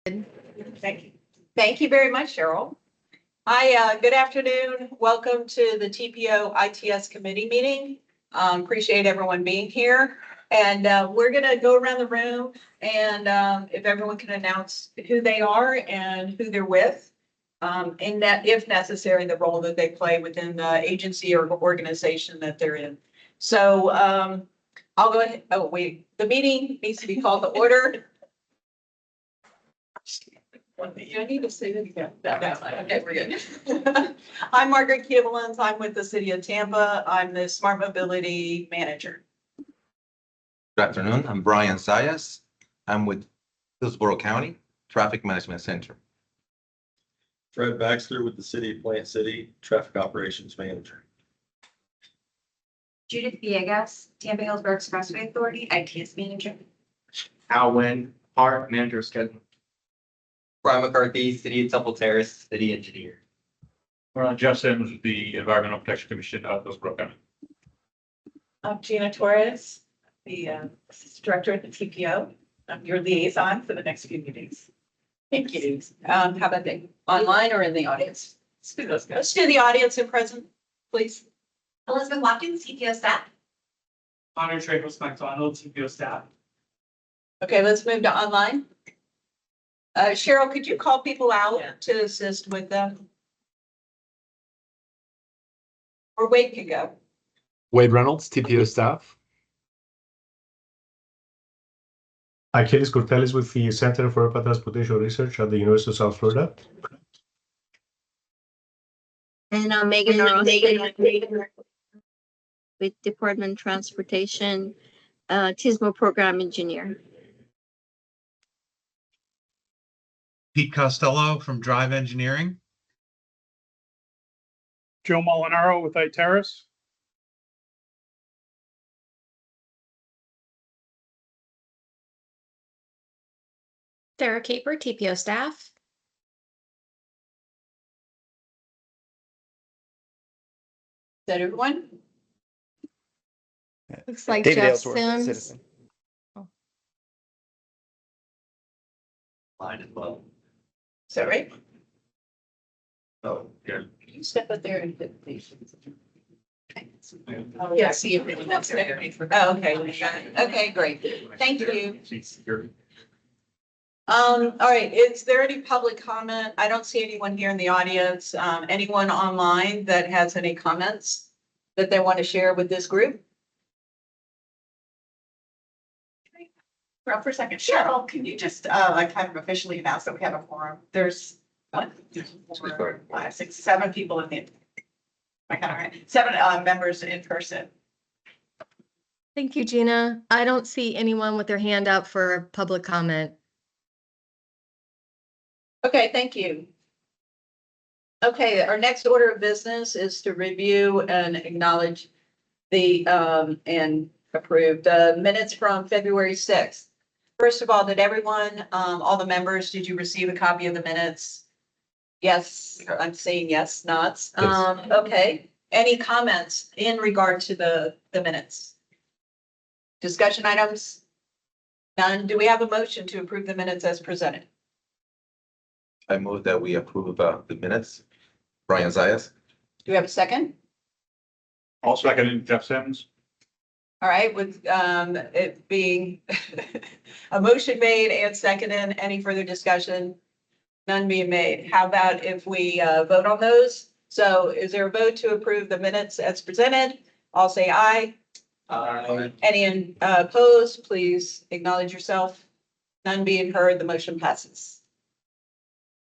Thank you. Thank you very much, Cheryl. Hi, good afternoon. Welcome to the TPO ITS committee meeting. Appreciate everyone being here. And we're going to go around the room and if everyone can announce who they are and who they're with, and that if necessary, the role that they play within the agency or organization that they're in. So I'll go ahead. Oh, wait, the meeting needs to be called to order. You need to say that again. No, okay, we're good. I'm Margaret Kiebelens. I'm with the City of Tampa. I'm the Smart Mobility Manager. Good afternoon. I'm Brian Zayas. I'm with Hillsborough County Traffic Management Center. Fred Baxter with the City of Plant City Traffic Operations Manager. Judith Villegas, Tampa Hillsborough Expressway Authority, ITS Manager. Al Wynn, Park Manager of Scheduling. Brian McCarthy, City of Temple Terrace, City Engineer. Jeff Sims, the Environmental Protection Commission out of Hillsborough County. I'm Gina Torres, the Assistant Director at the TPO. I'm your liaison for the next few meetings. Thank you. How about they online or in the audience? Let's do the audience in present, please. Elizabeth Watkins, TPO staff. Connor Trapos McDonald, TPO staff. Okay, let's move to online. Cheryl, could you call people out to assist with them? Or Wade can go. Wade Reynolds, TPO staff. Achilles Cortelis with the Center for Urban Transportation Research at the University of South Florida. And I'm Megan Arroyo with Department of Transportation, TISMO Program Engineer. Pete Costello from Drive Engineering. Joe Molinaro with Iteris. Sarah Caper, TPO staff. Is that everyone? Looks like David Jeff Aylesworth, Sims. Citizen. Line as well. Is that right? Oh, yeah. Can you step up there and put the. Yeah, see everyone else there. Oh, okay. Okay, great. Thank you. All right, is there any public comment? I don't see anyone here in the audience. Anyone online that has any comments that they want to share with this group? For a second, Cheryl, can you just like kind of officially announce that we have a forum? There's 1, 2, 4, 5, 6, 7 people in the. I kind of right. 7 members in person. Thank you, Gina. I don't see anyone with their hand up for public comment. Okay, thank you. Okay, our next order of business is to review and acknowledge the and approve the minutes from February 6th. First of all, did everyone, all the members, did you receive a copy of the minutes? Yes, I'm saying yes, nods. Yes. Okay, any comments in regard to the minutes? Discussion items? None. Do we have a motion to approve the minutes as presented? I move that we approve the minutes. Brian Zayas. Do we have a second? I'll second it, Jeff Sims. All right, with it being a motion made and seconded, any further discussion? None being made. How about if we vote on those? So is there a vote to approve the minutes as presented? I'll say aye. Aye. Any opposed, please acknowledge yourself. None being heard, the motion passes.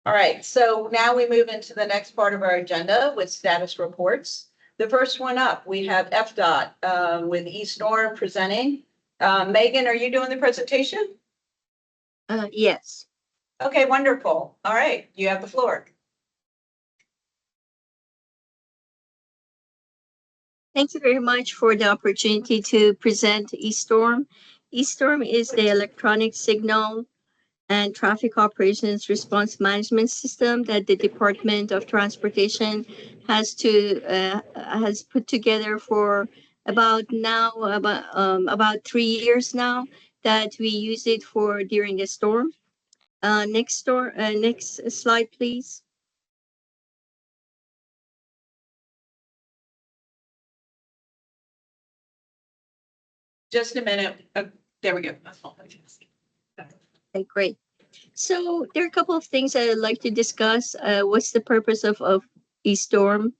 All right, so now we move into the next part of our agenda with status reports. The first one up, we have FDOT with eStorm presenting. Megan, are you doing the presentation? Yes. Okay, wonderful. All right, you have the floor. Thank you very much for the opportunity to present eStorm. eStorm is the electronic signal and traffic operations response management system that the Department of Transportation has put together for about 3 years now, that we use it for during the storm. Next slide, please. Just a minute. There we go. Okay, great. So there are a couple of things I'd like to discuss. What's the purpose of eStorm?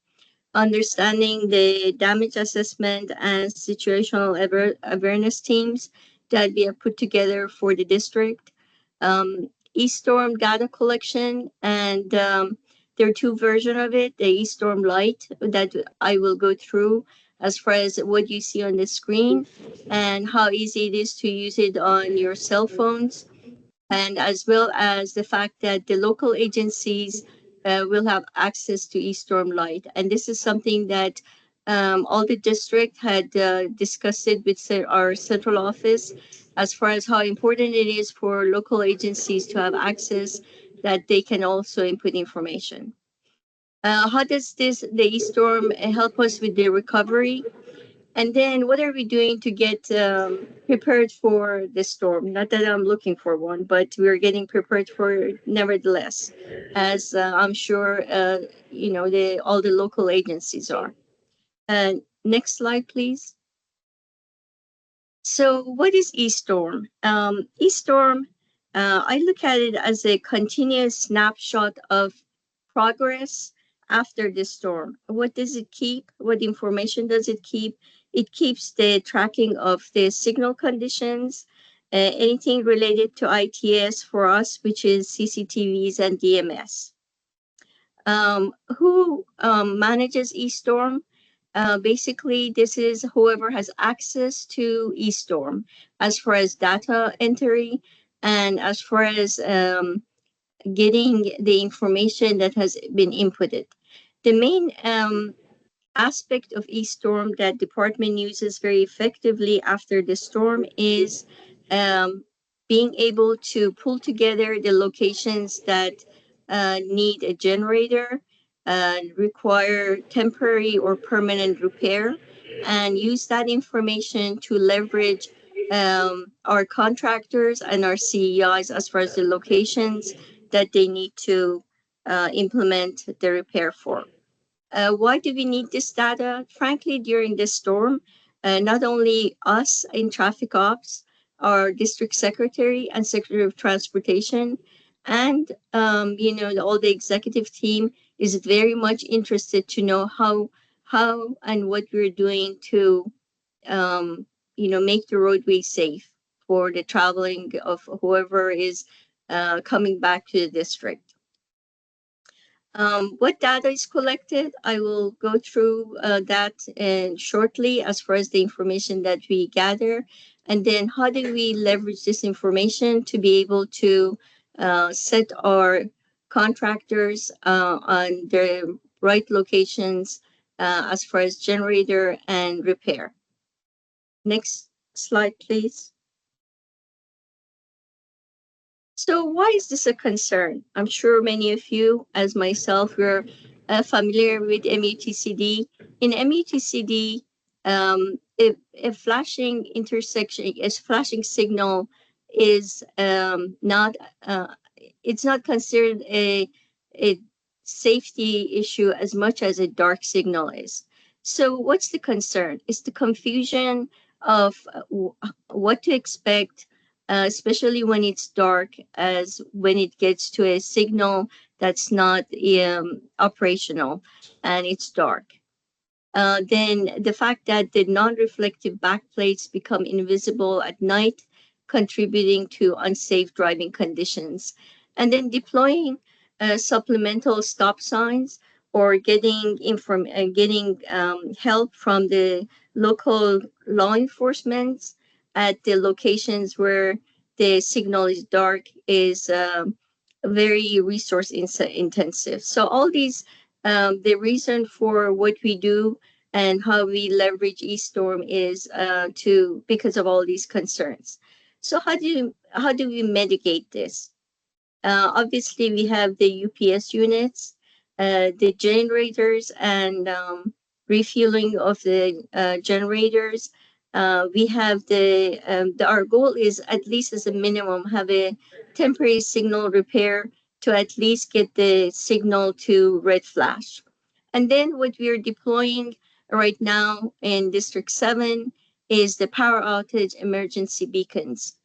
Understanding the damage assessment and situational awareness teams that we have put together for the district. eStorm data collection, and there are two versions of it. The eStorm Lite that I will go through as far as what you see on the screen and how easy it is to use it on your cell phones, and as well as the fact that the local agencies will have access to eStorm Lite. And this is something that all the district had discussed it with our central office as far as how important it is for local agencies to have access that they can also input information. How does the eStorm help us with the recovery? And then what are we doing to get prepared for the storm? Not that I'm looking for one, but we're getting prepared for it nevertheless, as I'm sure, all the local agencies are. Next slide, please. So what is eStorm? eStorm, I look at it as a continuous snapshot of progress after the storm. What does it keep? What information does it keep? It keeps the tracking of the signal conditions, anything related to ITS for us, which is CCTVs and DMS. Who manages eStorm? Basically, this is whoever has access to eStorm as far as data entry and as far as getting the information that has been inputted. The main aspect of eStorm that department uses very effectively after the storm is being able to pull together the locations that need a generator, require temporary or permanent repair, and use that information to leverage our contractors and our CEIs as far as the locations that they need to implement the repair for. Why do we need this data? Frankly, during this storm, not only us in traffic ops, our district secretary and secretary of transportation, and all the executive team is very much interested to know how and what we're doing to make the roadway safe for the traveling of whoever is coming back to the district. What data is collected? I will go through that shortly as far as the information that we gather. And then how do we leverage this information to be able to set our contractors on the right locations as far as generator and repair. Next slide, please. So why is this a concern? I'm sure many of you, as myself, we're familiar with MUTCD. In MUTCD, a flashing intersection, a flashing signal is not, it's not considered a safety issue as much as a dark signal is. So what's the concern? It's the confusion of what to expect, especially when it's dark, as when it gets to a signal that's not operational and it's dark. Then the fact that the non-reflective backplates become invisible at night, contributing to unsafe driving conditions. And then deploying supplemental stop signs or getting help from the local law enforcement at the locations where the signal is dark is very resource intensive. So all these, the reason for what we do and how we leverage eStorm is because of all these concerns. So how do we mitigate this? Obviously, we have the UPS units, the generators, and refueling of the generators We have our goal is at least as a minimum, have a temporary signal repair to at least get the signal to red flash. And then what we are deploying right now in District 7 is the power outage emergency beacons,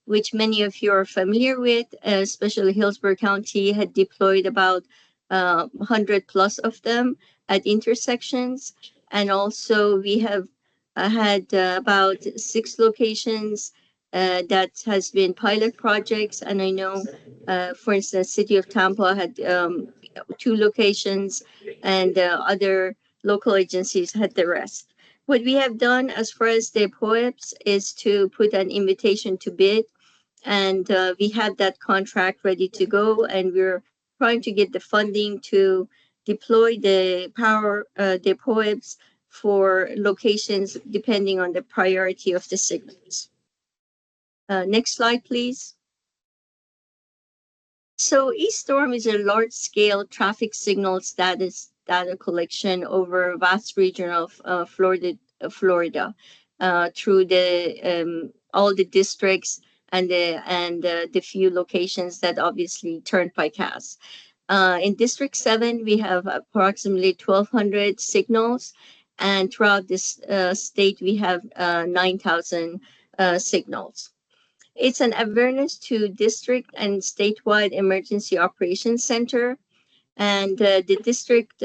which many of you are familiar with, especially Hillsborough County had deployed about 100 plus of them at intersections. And also we have had about 6 locations that has been pilot projects. And I know, for instance, City of Tampa had 2 locations, and other local agencies had the rest. What we have done as far as the POEPs is to put an invitation to bid, and we have that contract ready to go, and we're trying to get the funding to deploy the the POEPs for locations depending on the priority of the signals. Next slide, please. So eStorm is a large-scale traffic signal status data collection over a vast region of Florida, through the all the districts and the few locations that obviously Turnpike has. In District 7, we have approximately 1,200 signals, and throughout this state, we have 9,000 signals. It's an awareness to district and statewide emergency operations center, and the district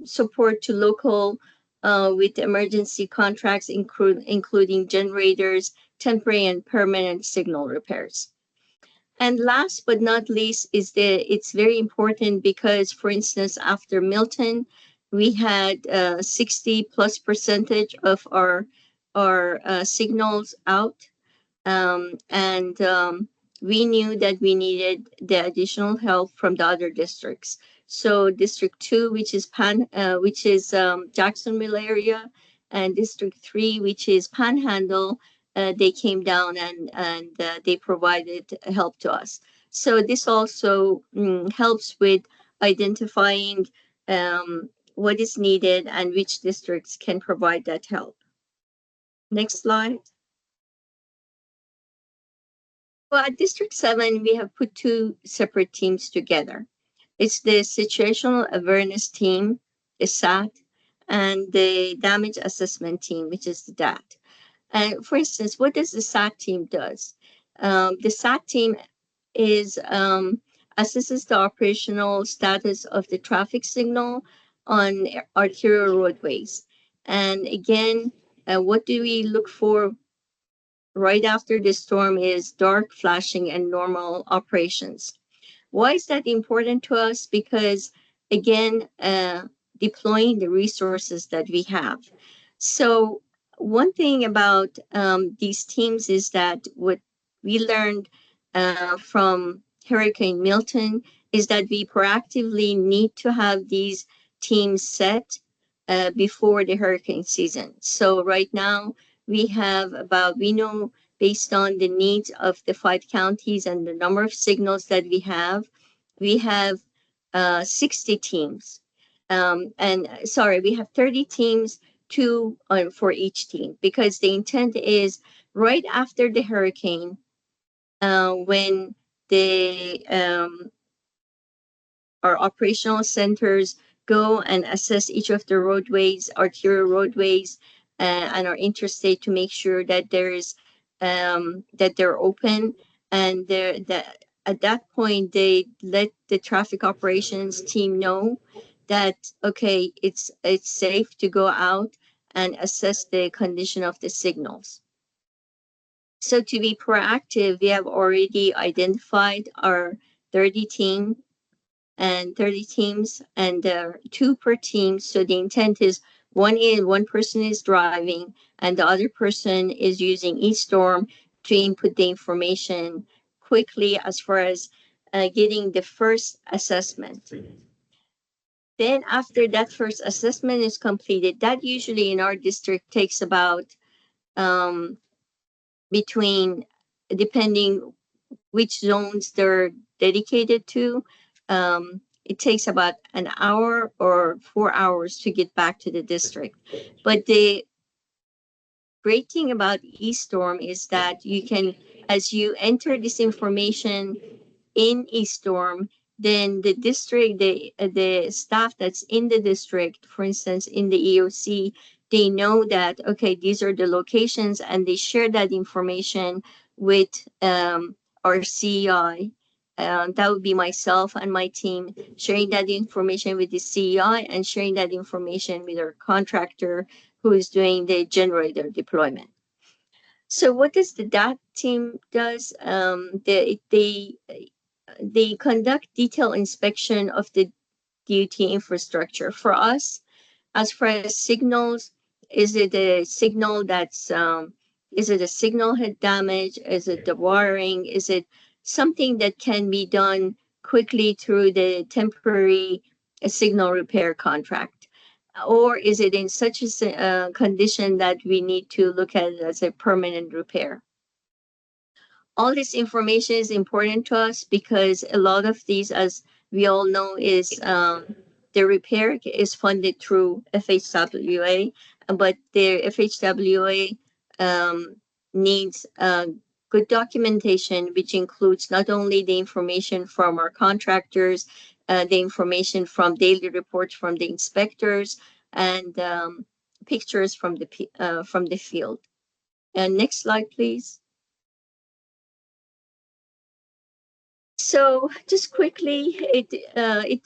support to local with emergency contracts, including generators, temporary and permanent signal repairs. And last but not least is it's very important because, for instance, after Milton, we had 60+% of our signals out. We knew that we needed the additional help from the other districts. So District 2, which is Jacksonville area, and District 3, which is Panhandle, they came down and they provided help to us. So this also helps with identifying what is needed and which districts can provide that help. Next slide. Well, at District 7, we have put 2 separate teams together. It's the Situational Awareness Team, the SAT, and the Damage Assessment Team, which is the DAT. And for instance, what does the SAT team does? The SAT team assesses the operational status of the traffic signal on arterial roadways. And again, what do we look for right after the storm is dark flashing and normal operations. Why is that important to us? Because again, deploying the resources that we have. So one thing about these teams is that what we learned from Hurricane Milton is that we proactively need to have these teams set before the hurricane season. So right now, we know based on the needs of the 5 counties and the number of signals that we have 60 teams. We have 30 teams, 2 for each team, because the intent is right after the hurricane, when our operational centers go and assess each of the roadways, arterial roadways, and our interstate to make sure that that they're open, and at that point they let the traffic operations team know that okay, it's safe to go out and assess the condition of the signals. So to be proactive, we have already identified our 30 teams, and 2 per team. So the intent is one person is driving and the other person is using eStorm to input the information quickly as far as getting the first assessment. Then after that first assessment is completed, that usually in our district takes about depending which zones they're dedicated to, it takes about an hour or 4 hours to get back to the district. But the great thing about eStorm is that you can, as you enter this information in eStorm, then the district, the staff that's in the district, for instance, in the EOC, they know that, okay, these are the locations, and they share that information with our CEI. That would be myself and my team sharing that information with the CEI and sharing that information with our contractor who is doing the generator deployment. So what does the DAT team does? They conduct detailed inspection of the DOT infrastructure. For us, as far as signals, is it a signal that's is it a signal head damage? Is it the wiring? Is it something that can be done quickly through the temporary signal repair contract? Or is it in such a condition that we need to look at it as a permanent repair? All this information is important to us because a lot of these, as we all know, is the repair is funded through FHWA, but the FHWA needs good documentation, which includes not only the information from our contractors, the information from daily reports from the inspectors, and pictures from the field. And next slide, please. So just quickly, it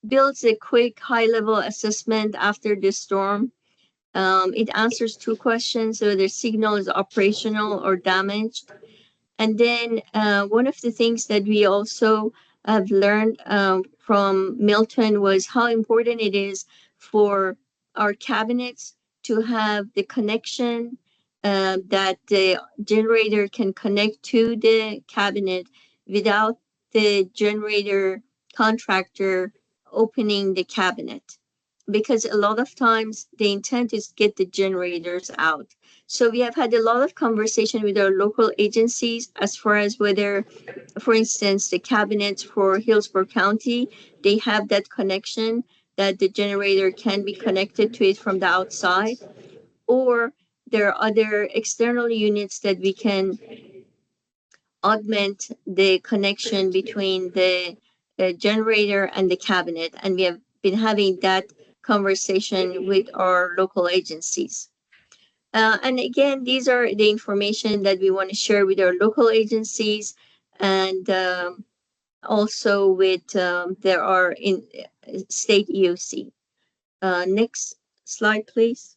builds a quick high-level assessment after the storm. It answers two questions, whether signal is operational or damaged. And then one of the things that we also have learned from Milton was how important it is for our cabinets to have the connection that the generator can connect to the cabinet without the generator contractor opening the cabinet, because a lot of times the intent is get the generators out. So we have had a lot of conversation with our local agencies as far as whether, for instance, the cabinets for Hillsborough County, they have that connection that the generator can be connected to it from the outside, or there are other external units that we can augment the connection between the generator and the cabinet. And we have been having that conversation with our local agencies. And again, these are the information that we want to share with our local agencies, and also with there are in state EOC. Next slide, please.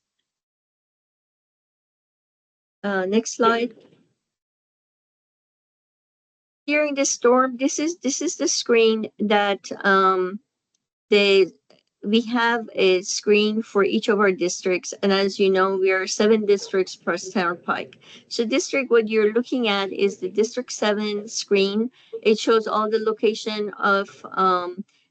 Next slide. During the storm, this is the screen that we have a screen for each of our districts. And as you know, we are 7 districts plus Turnpike. So district, what you're looking at is the District 7 screen. It shows all the location of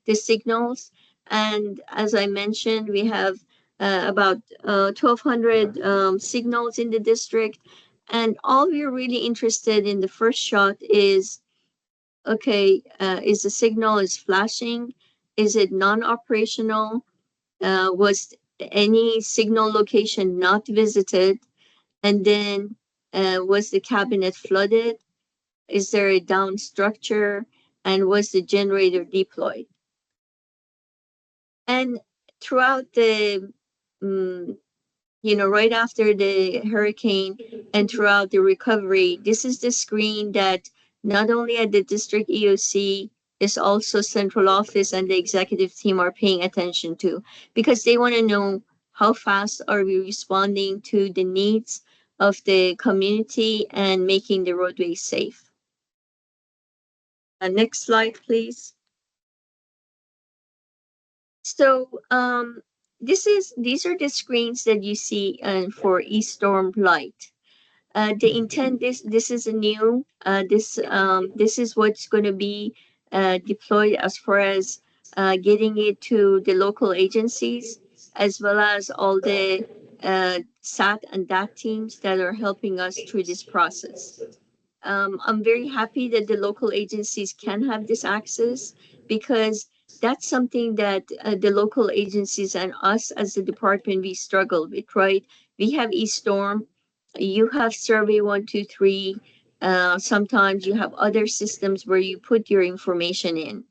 the signals. And as I mentioned, we have about 1,200 signals in the district. And all we're really interested in the first shot is, okay, is the signal is flashing? Is it non-operational? Was any signal location not visited? And then was the cabinet flooded? Is there a down structure? And was the generator deployed? And throughout the, right after the hurricane and throughout the recovery, this is the screen that not only at the district EOC, is also central office and the executive team are paying attention to, because they want to know how fast are we responding to the needs of the community and making the roadways safe. Next slide, please. So these are the screens that you see for eStorm Lite. The intent, this is a new, this is what's going to be deployed as far as getting it to the local agencies, as well as all the SAT and DAT teams that are helping us through this process. I'm very happy that the local agencies can have this access, because that's something that the local agencies and us as the department, we struggle with, right? We have eStorm, you have survey 123. Sometimes you have other systems where you put your information in.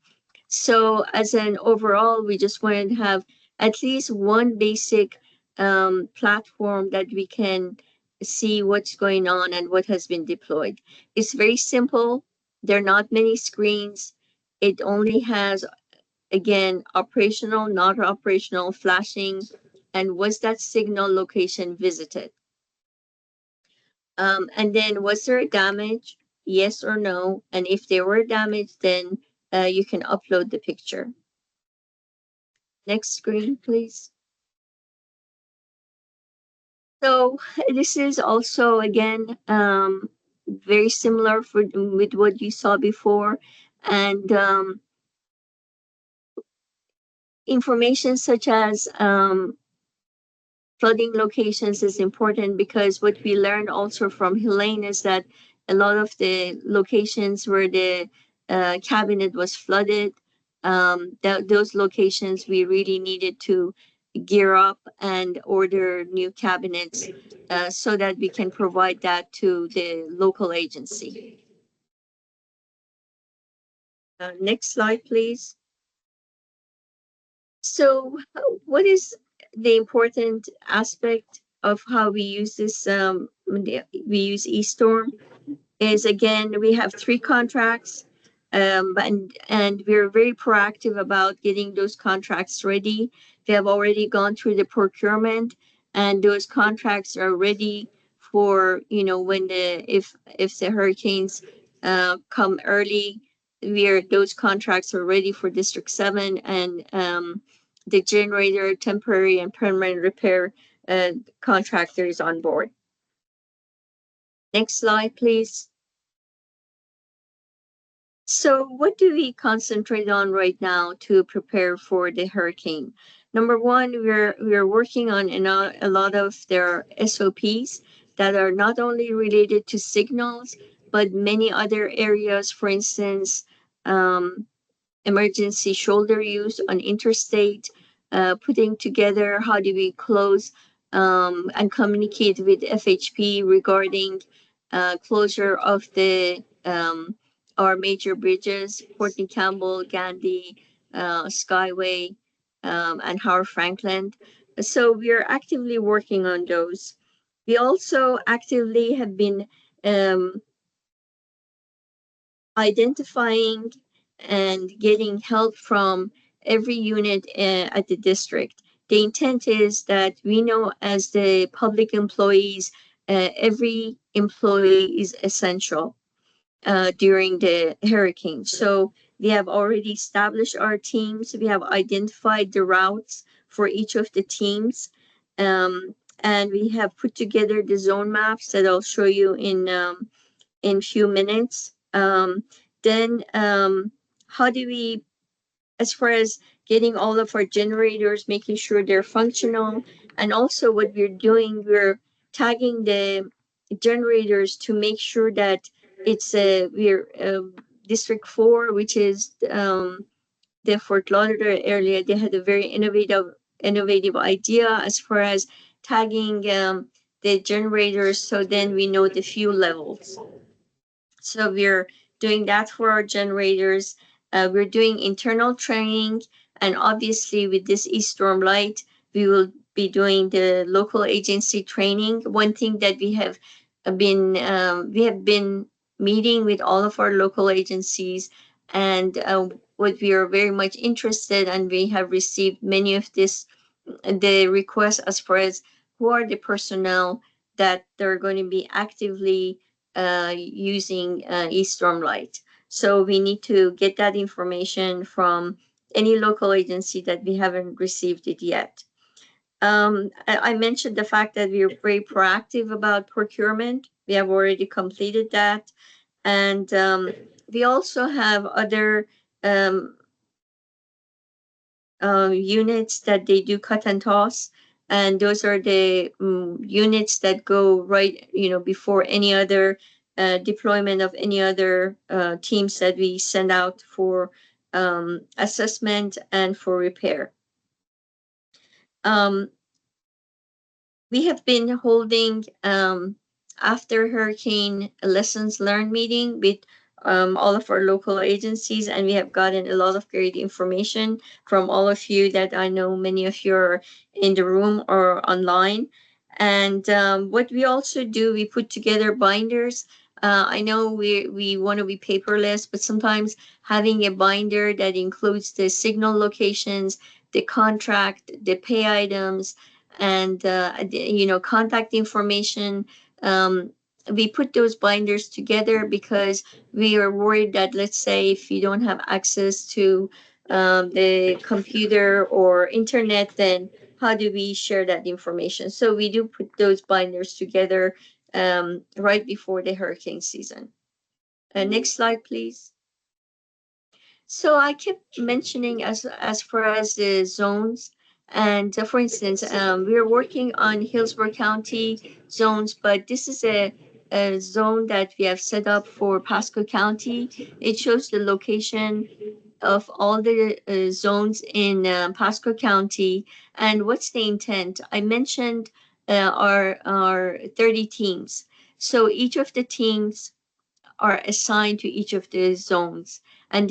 So as an overall, we just wanted to have at least one basic platform that we can see what's going on and what has been deployed. It's very simple. There are not many screens. It only has, again, operational, not operational, flashing, and was that signal location visited? And then was there a damage? Yes or no? And if there were damage, then you can upload the picture. Next screen, please. So this is also, again, very similar with what you saw before. And information such as flooding locations is important because what we learned also from Helene is that a lot of the locations where the cabinet was flooded, those locations we really needed to gear up and order new cabinets so that we can provide that to the local agency. Next slide, please. So what is the important aspect of how we use this, we use eStorm is, again, we have 3 contracts, and we're very proactive about getting those contracts ready. They have already gone through the procurement, and those contracts are ready for, you know, when if the hurricanes come early, those contracts are ready for District 7, and the generator, temporary and permanent repair contractors on board. Next slide, please. So what do we concentrate on right now to prepare for the hurricane? Number one, we're working on a lot of their SOPs that are not only related to signals, but many other areas, for instance, emergency shoulder use on interstate, putting together how do we close and communicate with FHP regarding closure of the our major bridges, Courtney Campbell, Gandhi, Skyway, and Howard Franklin. So we are actively working on those. We also actively have been identifying and getting help from every unit at the district. The intent is that we know as the public employees, every employee is essential during the hurricane. So we have already established our teams. We have identified the routes for each of the teams. And we have put together the zone maps that I'll show you in few minutes. Then how do we, as far as getting all of our generators, making sure they're functional, and also what we're doing, we're tagging the generators to make sure that it's we're District 4, which is the Fort Lauderdale area. They had a very innovative idea as far as tagging the generators, so then we know the fuel levels. So we're doing that for our generators. We're doing internal training, and obviously with this eStorm Lite, we will be doing the local agency training. One thing that we have been meeting with all of our local agencies, and what we are very much interested, and we have received many of the requests as far as who are the personnel that they're going to be actively using eStorm Lite. So we need to get that information from any local agency that we haven't received it yet. I mentioned the fact that we're very proactive about procurement. We have already completed that. And we also have other units that they do cut and toss. And those are the units that go right, you know, before any other deployment of any other teams that we send out for assessment and for repair. We have been holding after hurricane lessons learned meeting with all of our local agencies, and we have gotten a lot of great information from all of you that I know many of you are in the room or online. And what we also do, we put together binders. I know we want to be paperless, but sometimes having a binder that includes the signal locations, the contract, the pay items, and contact information. We put those binders together because we are worried that, let's say, if you don't have access to the computer or internet, then how do we share that information? So we do put those binders together right before the hurricane season. Next slide, please. So I kept mentioning as far as the zones, and for instance, we're working on Hillsborough County zones, but this is a zone that we have set up for Pasco County. It shows the location of all the zones in Pasco County. And what's the intent? I mentioned our 30 teams. So each of the teams are assigned to each of the zones, and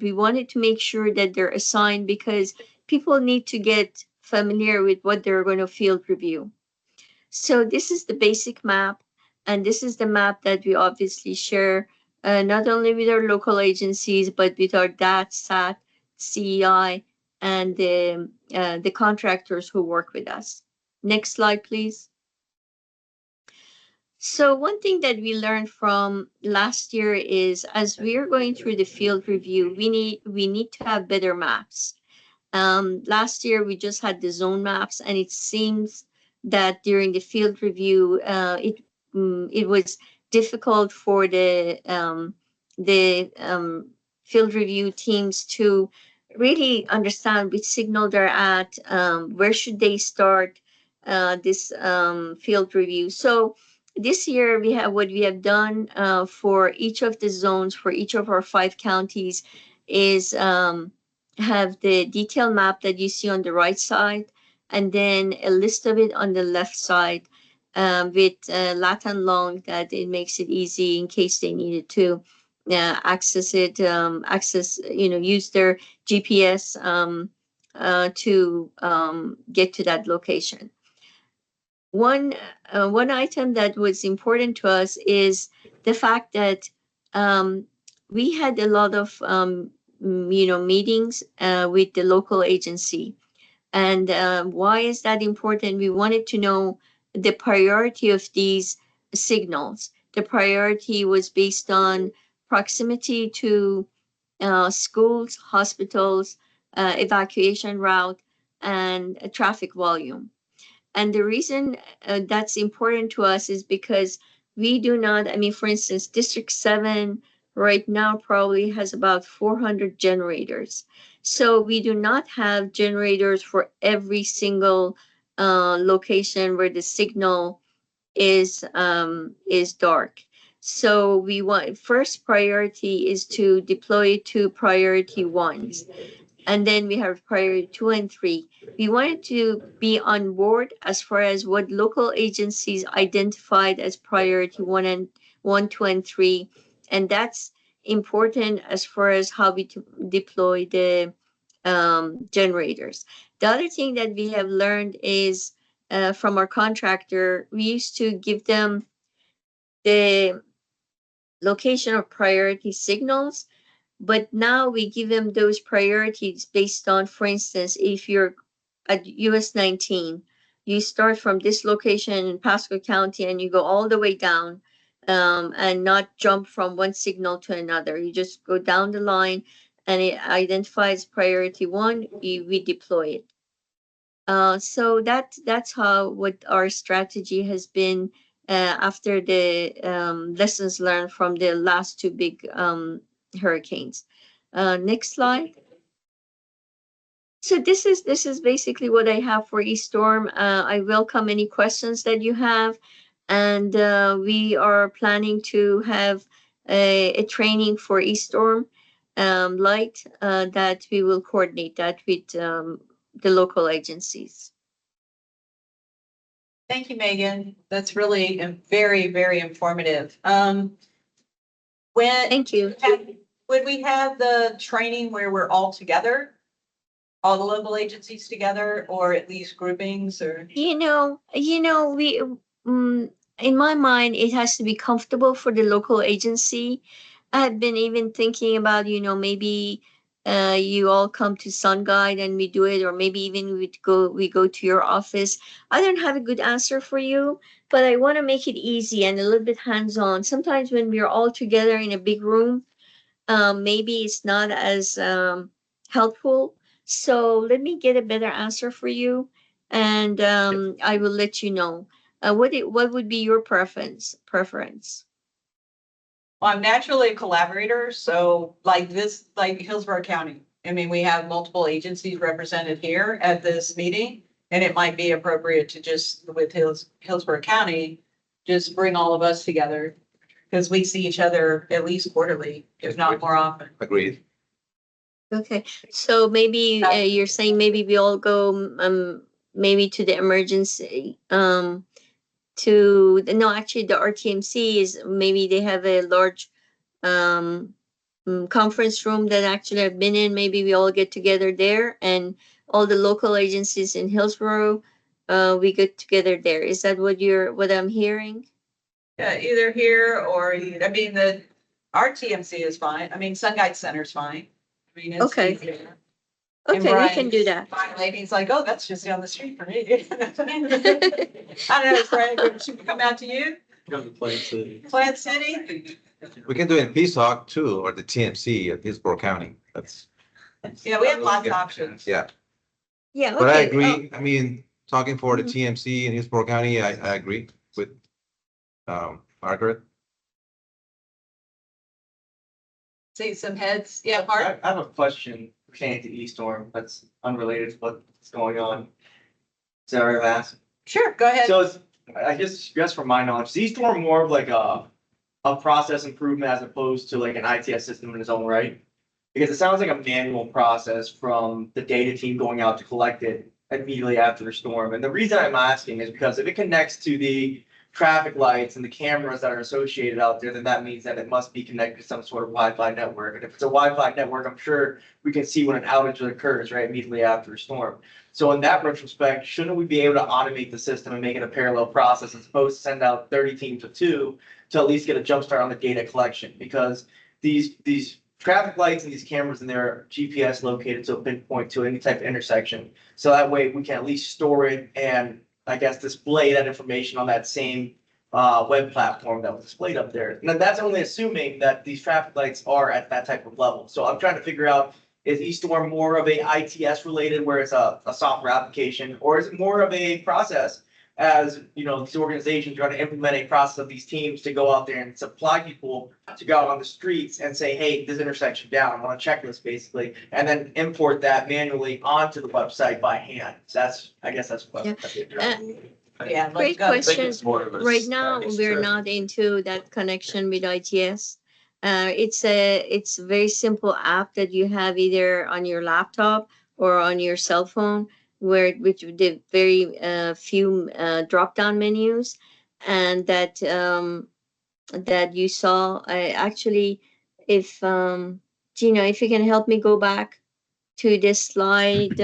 we wanted to make sure that they're assigned because people need to get familiar with what they're going to field review. So this is the basic map, and this is the map that we obviously share not only with our local agencies, but with our DAT, SAT, CEI, and the contractors who work with us. Next slide, please. So one thing that we learned from last year is, as we are going through the field review, we need to have better maps. Last year we just had the zone maps, and it seems that during the field review, it was difficult for the field review teams to really understand which signal they're at, where should they start this field review. So this year what we have done for each of the zones, for each of our 5 counties, is have the detailed map that you see on the right side, and then a list of it on the left side with lat and long, that it makes it easy in case they needed to access it, use their GPS to get to that location. One item that was important to us is the fact that we had a lot of meetings with the local agency. And why is that important? We wanted to know the priority of these signals. The priority was based on proximity to schools, hospitals, evacuation route, and traffic volume. And the reason that's important to us is because we do not, for instance, District 7 right now probably has about 400 generators. So we do not have generators for every single location where the signal is dark. So we want, first priority is to deploy to priority 1s. And then we have priority 2 and 3. We wanted to be on board as far as what local agencies identified as priority 1, 2, and 3. And that's important as far as how we deploy the generators. The other thing that we have learned is from our contractor, we used to give them the location of priority signals, but now we give them those priorities based on, for instance, if you're at US 19, you start from this location in Pasco County and you go all the way down and not jump from one signal to another. You just go down the line and it identifies priority 1, we deploy it. So that's what our strategy has been after the lessons learned from the last 2 big hurricanes. Next slide. So this is basically what I have for East Storm. I welcome any questions that you have, and we are planning to have a training for East Storm Light that we will coordinate that with the local agencies. Thank you, Megan. That's really very, very informative. When, Thank you. would we have the training where we're all together? All the local agencies together, or at least groupings, or? We, in my mind, it has to be comfortable for the local agency. I've been even thinking about, maybe you all come to Sun Guide and we do it, or maybe even we go to your office. I don't have a good answer for you, but I want to make it easy and a little bit hands-on. Sometimes when we're all together in a big room, maybe it's not as helpful. So let me get a better answer for you, and I will let you know. What would be your preference? Well, I'm naturally a collaborator, so like Hillsborough County. I mean, we have multiple agencies represented here at this meeting, and it might be appropriate to just, with Hillsborough County, just bring all of us together, because we see each other at least quarterly, if not more often. Agreed. Okay, so maybe you're saying maybe we all go maybe to the emergency actually the RTMC is, maybe they have a large conference room that actually I've been in. Maybe we all get together there, and all the local agencies in Hillsborough, we get together there. Is that what I'm hearing? Yeah, either here or, I mean, the RTMC is fine. I mean, Sun Guide Center is fine. I mean, it's Okay. easier. Okay, we can do that. Finally, he's like, oh, that's just down the street for me. I don't know, Frank, should we come out to you? Come to Plant City. Plant City? We can do it in Peace Hawk too, or the TMC at Hillsborough County. That's, Yeah, we have lots of options. yeah. Yeah, But I okay. agree. I mean, talking for the Mhm. TMC in Hillsborough County, I agree with Margaret. See some heads. Yeah, I Mark? I have a question pertaining to E-Storm that's unrelated to what's going on. Is that all right if I ask? Sure, go ahead. So it's, I guess from my knowledge, is E-Storm more of like a process improvement as opposed to like an ITS system in its own right? Because it sounds like a manual process from the data team going out to collect it immediately after a storm. And the reason I'm asking is because if it connects to the traffic lights and the cameras that are associated out there, then that means that it must be connected to some sort of Wi-Fi network. And if it's a Wi-Fi network, I'm sure we can see when an outage occurs, right, immediately after a storm. So in that retrospect, shouldn't we be able to automate the system and make it a parallel process as opposed to send out 30 teams of 2 to at least get a jump start on the data collection? Because these traffic lights and these cameras and their GPS located to a pinpoint to any type of intersection. So that way we can at least store it and I guess display that information on that same web platform that was displayed up there. And that's only assuming that these traffic lights are at that type of level. So I'm trying to figure out, is eStorm more of a ITS related where it's a software application, or is it more of a process as, these organizations trying to implement a process of these teams to go out there and supply people to go out on the streets and say, hey, this intersection down on a checklist basically, and then import that manually onto the website by hand. So I guess that's what. Yeah. Yeah. Great let's go. question. Right now, we're not into that connection with ITS. It's a very simple app that you have either on your laptop or on your cell phone, which the very few drop-down menus, and that you saw. I actually, if Gina, if you can help me go back to this slide.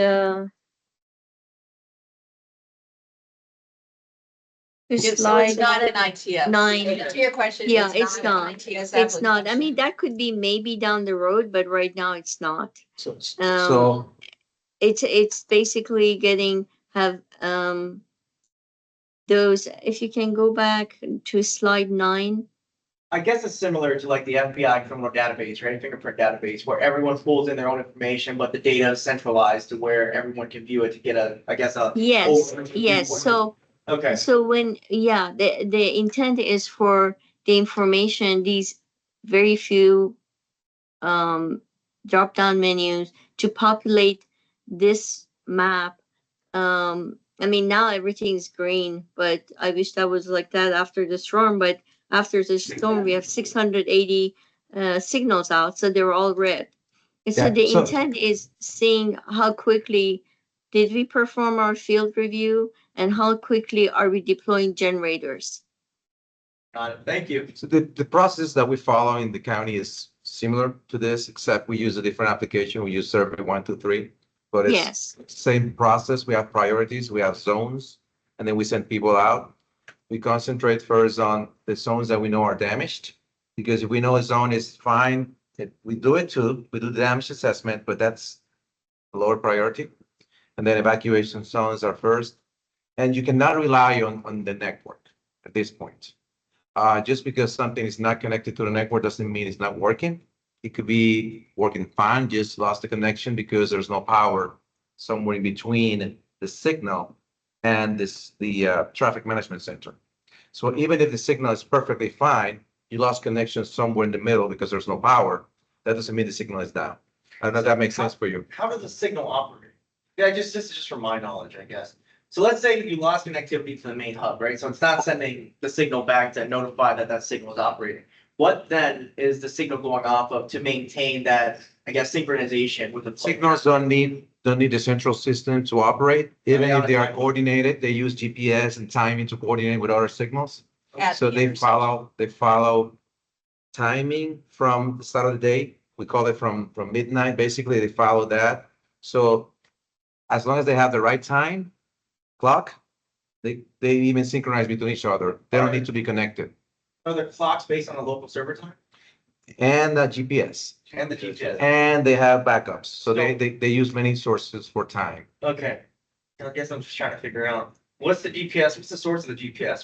Yeah, so it's not an ITS. 9. To your question. Yeah, it's not. an ITS It's not. I application. mean, that could be maybe down the road, but right now it's not. So It's basically those, if you can go back to slide 9. I guess it's similar to like the FBI criminal database, right? Fingerprint database, where everyone pulls in their own information, but the data is centralized to where everyone can view it to get a Yes, overview yes. point. So Okay. the intent is for the information, these very few drop down menus to populate this map. I mean, now everything's green, but I wish that was like that after the storm. But after the storm, we have 680 signals out, so they were all red. And so Yeah, the so- intent is seeing how quickly Did we perform our field review? And how quickly are we deploying generators? Got it. Thank you. So the process that we follow in the county is similar to this, except we use a different application. We use Survey 123, but it's Yes. same process. We have priorities, we have zones, and then we send people out. We concentrate first on the zones that we know are damaged, because if we know a zone is fine, we do it too. We do the damage assessment, but that's a lower priority. And then evacuation zones are first. And you cannot rely on the network at this point. Just because something is not connected to the network doesn't mean it's not working. It could be working fine, just lost the connection because there's no power somewhere in between the signal and the traffic management center. So even if the signal is perfectly fine, you lost connection somewhere in the middle because there's no power. That doesn't mean the signal is down. I don't know if that makes sense for you. How does the signal operate? Yeah, this is just from my knowledge, I guess. So let's say you lost connectivity to the main hub, right? So it's not sending the signal back to notify that that signal is operating. What then is the signal going off of to maintain that, I guess, synchronization with the Signals don't need the central system to operate. Even if they are coordinated, they use GPS and timing to coordinate with other signals. At So the they intersection. follow timing from the start of the day. We call it from midnight. Basically, they follow that. So as long as they have the right time clock, they even synchronize between each other. They don't need to be connected. Are there clocks based on the local server time And GPS. and the GPS? And they have backups. So they use many sources for time. Okay. I guess I'm just trying to figure out, what's the GPS? What's the source of the GPS?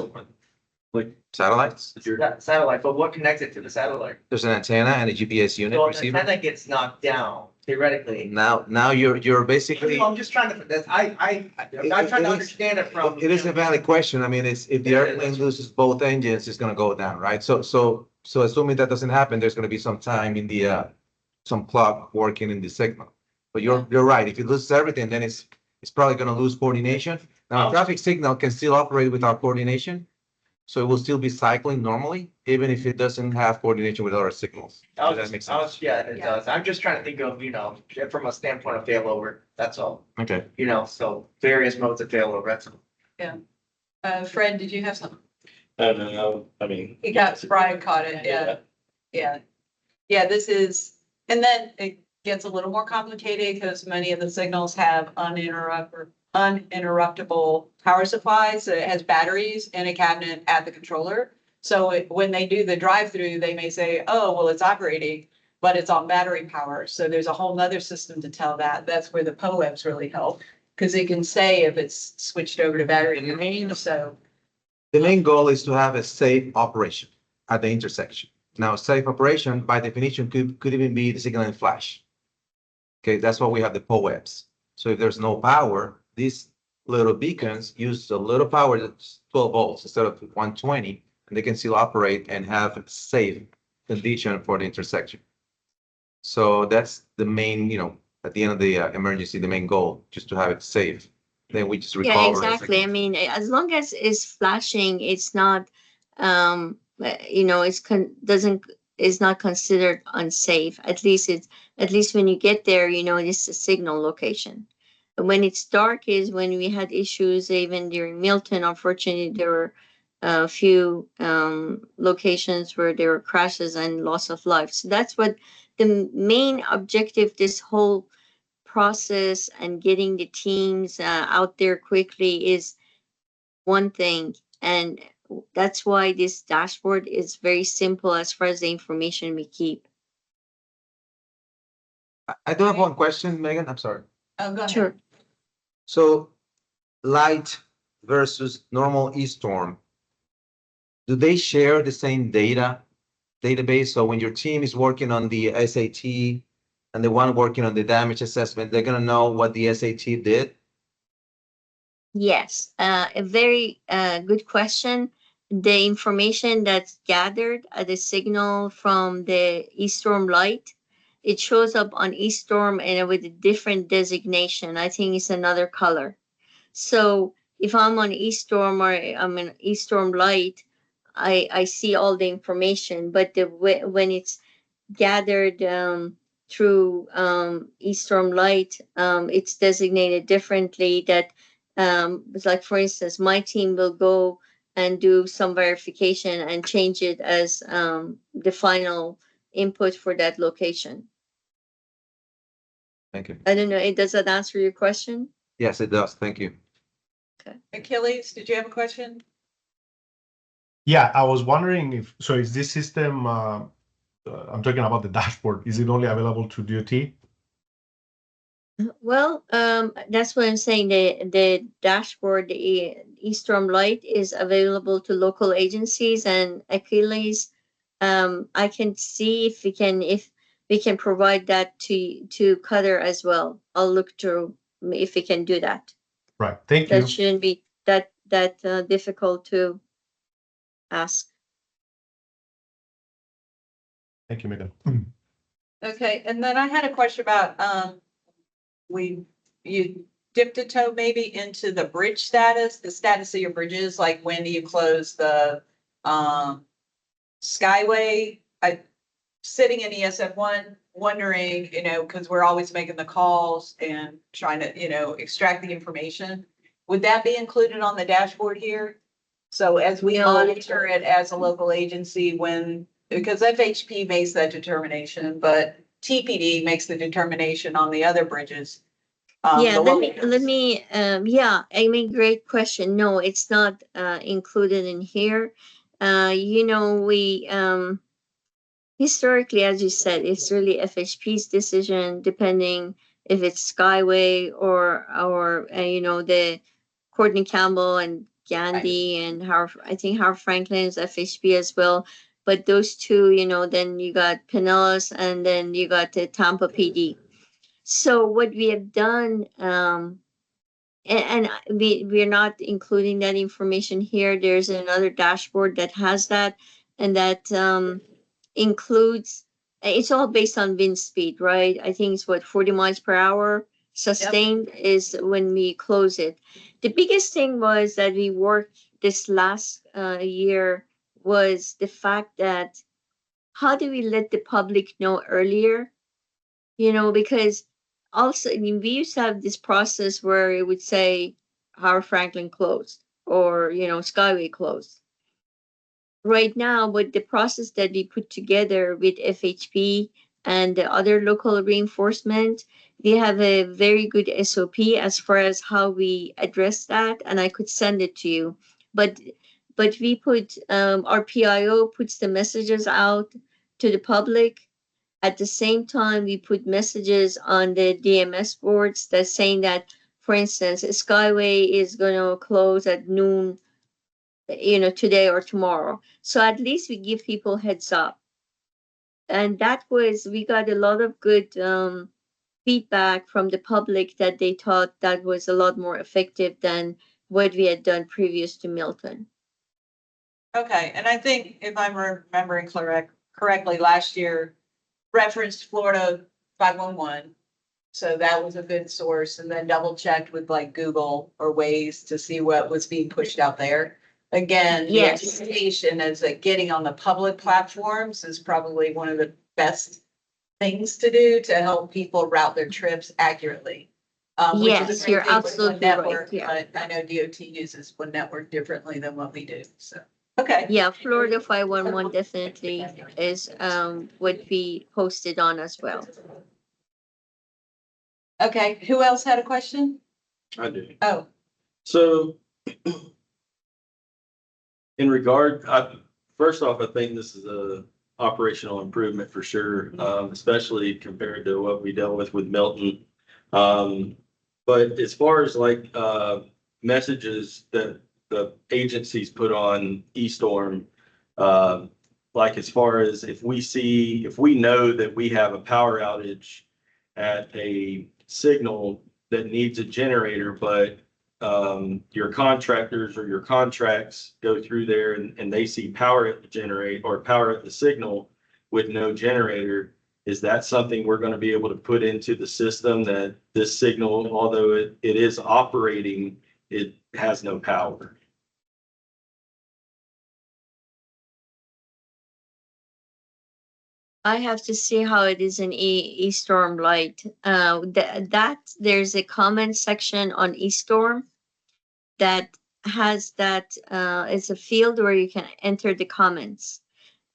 Like Satellites. that satellite, but what connects it to the satellite? There's an antenna and a GPS unit So if the receiver. antenna gets knocked down, theoretically. Now you're basically. I'm just trying to, that's, I'm trying to understand it from. It is a valid question. I mean, it's, if the airplane loses both engines, it's gonna go down, right? So assuming that doesn't happen, there's gonna be some time in the, some clock working in the signal. But you're right. If it loses everything, then it's probably gonna lose coordination. Now, a traffic signal can still operate without coordination. So it will still be cycling normally, even if it doesn't have coordination with other signals. Does that make sense? Yeah, it does. I'm just trying to think of, from a standpoint of failover, that's all. Okay. So various modes of failover, that's all. Yeah. Fred, did you have something? No, I mean. He got, Brian caught it, yeah. Yeah, this is, and then it gets a little more complicated because many of the signals have uninterruptible power supplies. So it has batteries in a cabinet at the controller. So when they do the drive-through, they may say, oh, well, it's operating, but it's on battery power. So there's a whole nother system to tell that. That's where the POEBs really help, because it can say if it's switched over to battery. So The main goal is to have a safe operation at the intersection. Now, safe operation by definition could even be the signal in flash. Okay, that's why we have the POEBs. So if there's no power, these little beacons use a little power, that's 12 volts instead of 120, and they can still operate and have a safe condition for the intersection. So that's the main, at the end of the emergency, the main goal, just to have it safe. Then we just recover. Yeah, exactly. I mean, as long as it's flashing, it's not, it's not considered unsafe. At least when you get there, it's a signal location. When it's dark is when we had issues, even during Milton. Unfortunately, there were a few locations where there were crashes and loss of life. So that's what the main objective, this whole process and getting the teams out there quickly is one thing. And that's why this dashboard is very simple as far as the information we keep. I do have one question, Megan. I'm sorry. Oh, go ahead. Sure. So light versus normal e-storm, do they share the same database? So when your team is working on the SAT and the one working on the damage assessment, they're gonna know what the SAT did? Yes, a very good question. The information that's gathered at the signal from the e-storm light, it shows up on e-storm and with a different designation. I think it's another color. So if I'm on e-storm or I'm an e-storm light, I see all the information. But when it's gathered through eStorm Light, it's designated differently that it's like, for instance, my team will go and do some verification and change it as the final input for that location. Thank you. I don't know, does that answer your question? Yes, it does. Thank you. Achilles, did you have a question? Yeah, I was wondering if, so is this system, I'm talking about the dashboard, is it only available to DOT? Well, that's what I'm saying. The dashboard, the eStorm Light is available to local agencies and Achilles. I can see if we can provide that to Qatar as well. I'll look through if we can do that. Right, thank you. That shouldn't be that difficult to ask. Thank you, Megan. Okay, and then I had a question about, you dipped a toe maybe into the bridge status, the status of your bridges, like when do you close the, Skyway? Sitting in ESF one, wondering, because we're always making the calls and trying to, extract the information. Would that be included on the dashboard here? So as we No. monitor it as a local agency because FHP makes that determination, but TPD makes the determination on the other bridges. Yeah, the let me, yeah, I mean, great question. No, it's not included in here. We, historically, as you said, it's really FHP's decision, depending if it's Skyway or the Courtney Campbell and Gandhi and I think Howard Franklin is FHP as well. But those two, then you got Pinellas and then you got the Tampa PD. So what we have done, and we're not including that information here. There's another dashboard that has that, and that includes, it's all based on wind speed, right? I think it's 40 miles per hour sustained is when we close it. The biggest thing was that we worked this last year was the fact that how do we let the public know earlier? Because also, we used to have this process where it would say Howard Franklin closed or, Skyway closed. Right now, with the process that we put together with FHP and the other local reinforcement, we have a very good SOP as far as how we address that, and I could send it to you. But we put, our PIO puts the messages out to the public. At the same time, we put messages on the DMS boards that saying that, for instance, Skyway is going to close at noon, today or tomorrow. So at least we give people heads up. And we got a lot of good feedback from the public that they thought that was a lot more effective than what we had done previous to Milton. Okay, and I think if I'm remembering correctly, last year referenced Florida 511. So that was a good source, and then double checked with like Google or Waze to see what was being pushed out there. Again, the Yes. expectation is that getting on the public platforms is probably one of the best things to do to help people route their trips accurately. Which is a Yes, great you're thing with absolutely One Network, right, yeah. but I know DOT uses One Network differently than what we do, so, okay. Yeah, Florida 511 definitely is what we posted on as well. Okay, who else had a question? I do. Oh, So in regard, first off, I think this is a operational improvement for sure, especially compared to what we dealt with Milton. But as far as like messages that the agencies put on eStorm, like as far as if we know that we have a power outage at a signal that needs a generator, but your contractors or your contracts go through there and they see power at the generate or power at the signal with no generator, is that something we're going to be able to put into the system that this signal, although it is operating, it has no power? I have to see how it is in eStorm Lite. There's a comment section on eStorm that has that, it's a field where you can enter the comments.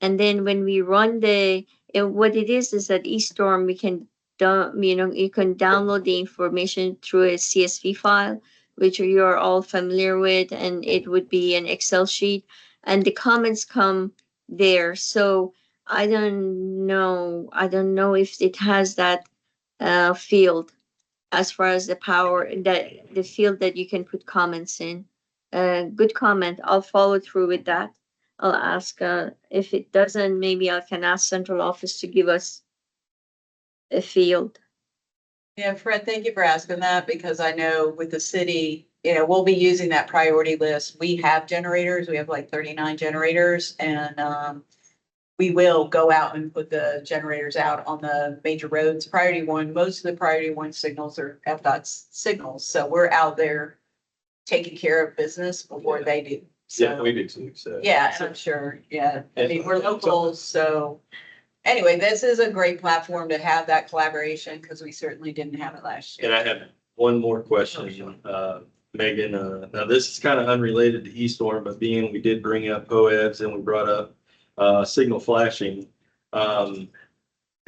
And then when we run what it is that eStorm, we can, you can download the information through a CSV file, which you're all familiar with, and it would be an Excel sheet, and the comments come there. So I don't know if it has that field as far as the power, that the field that you can put comments in. Good comment. I'll follow through with that. I'll ask, if it doesn't, maybe I can ask central office to give us a field. Yeah, Fred, thank you for asking that, because I know with the city, we'll be using that priority list. We have generators. We have like 39 generators, and we will go out and put the generators out on the major roads. Priority one, most of the priority one signals are FDOT signals. So we're out there taking care of business before they do. Yeah, So, we do too, so. yeah, and I'm sure, yeah. I mean, we're locals, so anyway, this is a great platform to have that collaboration, because we certainly didn't have it last year. And I have one more question, Megan. Now this is kind of unrelated to eStorm, but being we did bring up POEBs and we brought up signal flashing. How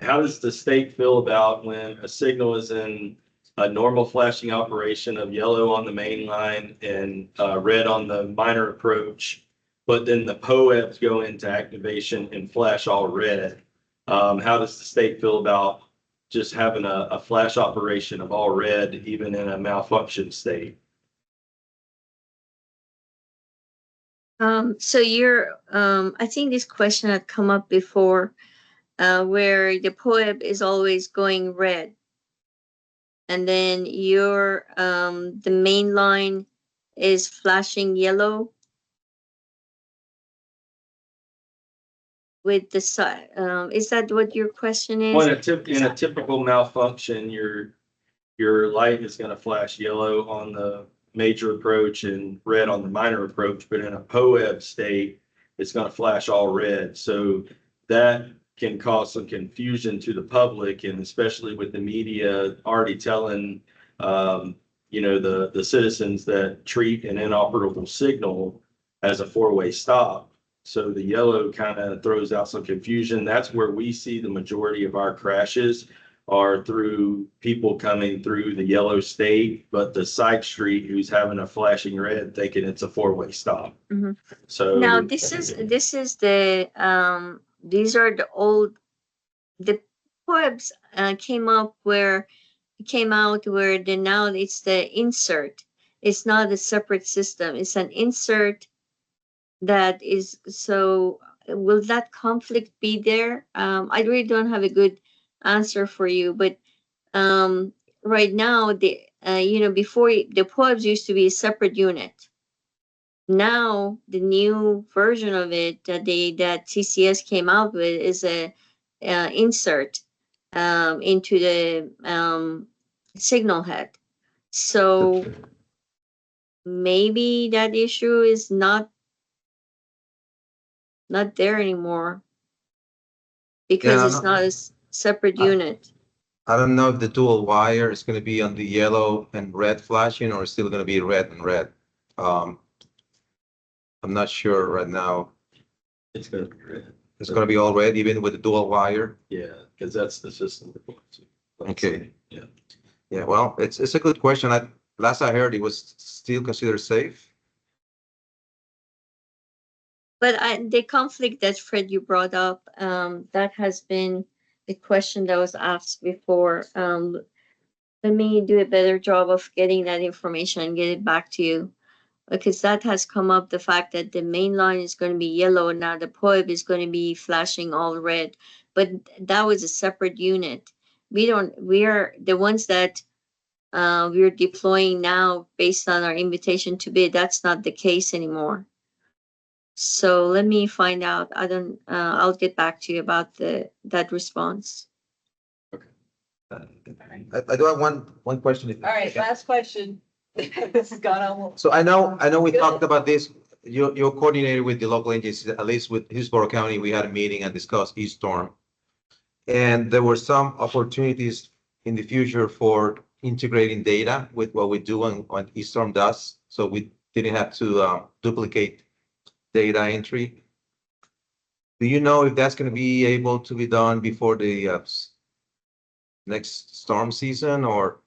does the state feel about when a signal is in a normal flashing operation of yellow on the main line and red on the minor approach, but then the POEBs go into activation and flash all red? How does the state feel about just having a flash operation of all red, even in a malfunction state? So I think this question had come up before, where the POEB is always going red. And then the main line is flashing yellow with the side. Is that what your question is? Well, in a typical malfunction, your light is going to flash yellow on the major approach and red on the minor approach, but in a POEB state, it's going to flash all red. So that can cause some confusion to the public, and especially with the media already telling, the citizens that treat an inoperable signal as a four-way stop. So the yellow kind of throws out some confusion. That's where we see the majority of our crashes are through people coming through the yellow state, but the side street who's having a flashing red thinking it's a four-way stop. Mm-hmm. So now this is the these are the POEBs came out where now it's the insert. It's not a separate system. It's an insert that is. So will that conflict be there? I really don't have a good answer for you, but right now before the POEBs used to be a separate unit. Now the new version of it that TCS came out with is a insert into the signal head. So maybe that issue is not there anymore because it's not a separate unit. I don't know if the dual wire is going to be on the yellow and red flashing, or still going to be red and red. I'm not sure right now. It's going to be red. It's going to be all red, even with the dual wire. Yeah, because that's the system. Okay. Yeah. Yeah. Well, it's a good question. Last I heard, it was still considered safe. But the conflict that Fred you brought up, that has been the question that was asked before. Let me do a better job of getting that information and get it back to you, because that has come up, the fact that the main line is going to be yellow, now the POEB is going to be flashing all red, but that was a separate unit. We are the ones that we're deploying now based on our invitation to bid. That's not the case anymore. So let me find out. I'll get back to you about that response. I do have one question. All right, last question. This has gone on. So I know we talked about this. You're coordinated with the local agencies, at least with Hillsborough County. We had a meeting and discussed eStorm. And there were some opportunities in the future for integrating data with what we do on eStorm does. So we didn't have to duplicate data entry. Do you know if that's going to be able to be done before the next storm season, or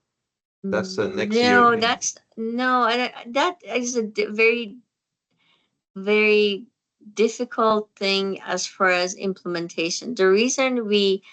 that's next year? No, that is a very difficult thing as far as implementation. The reason we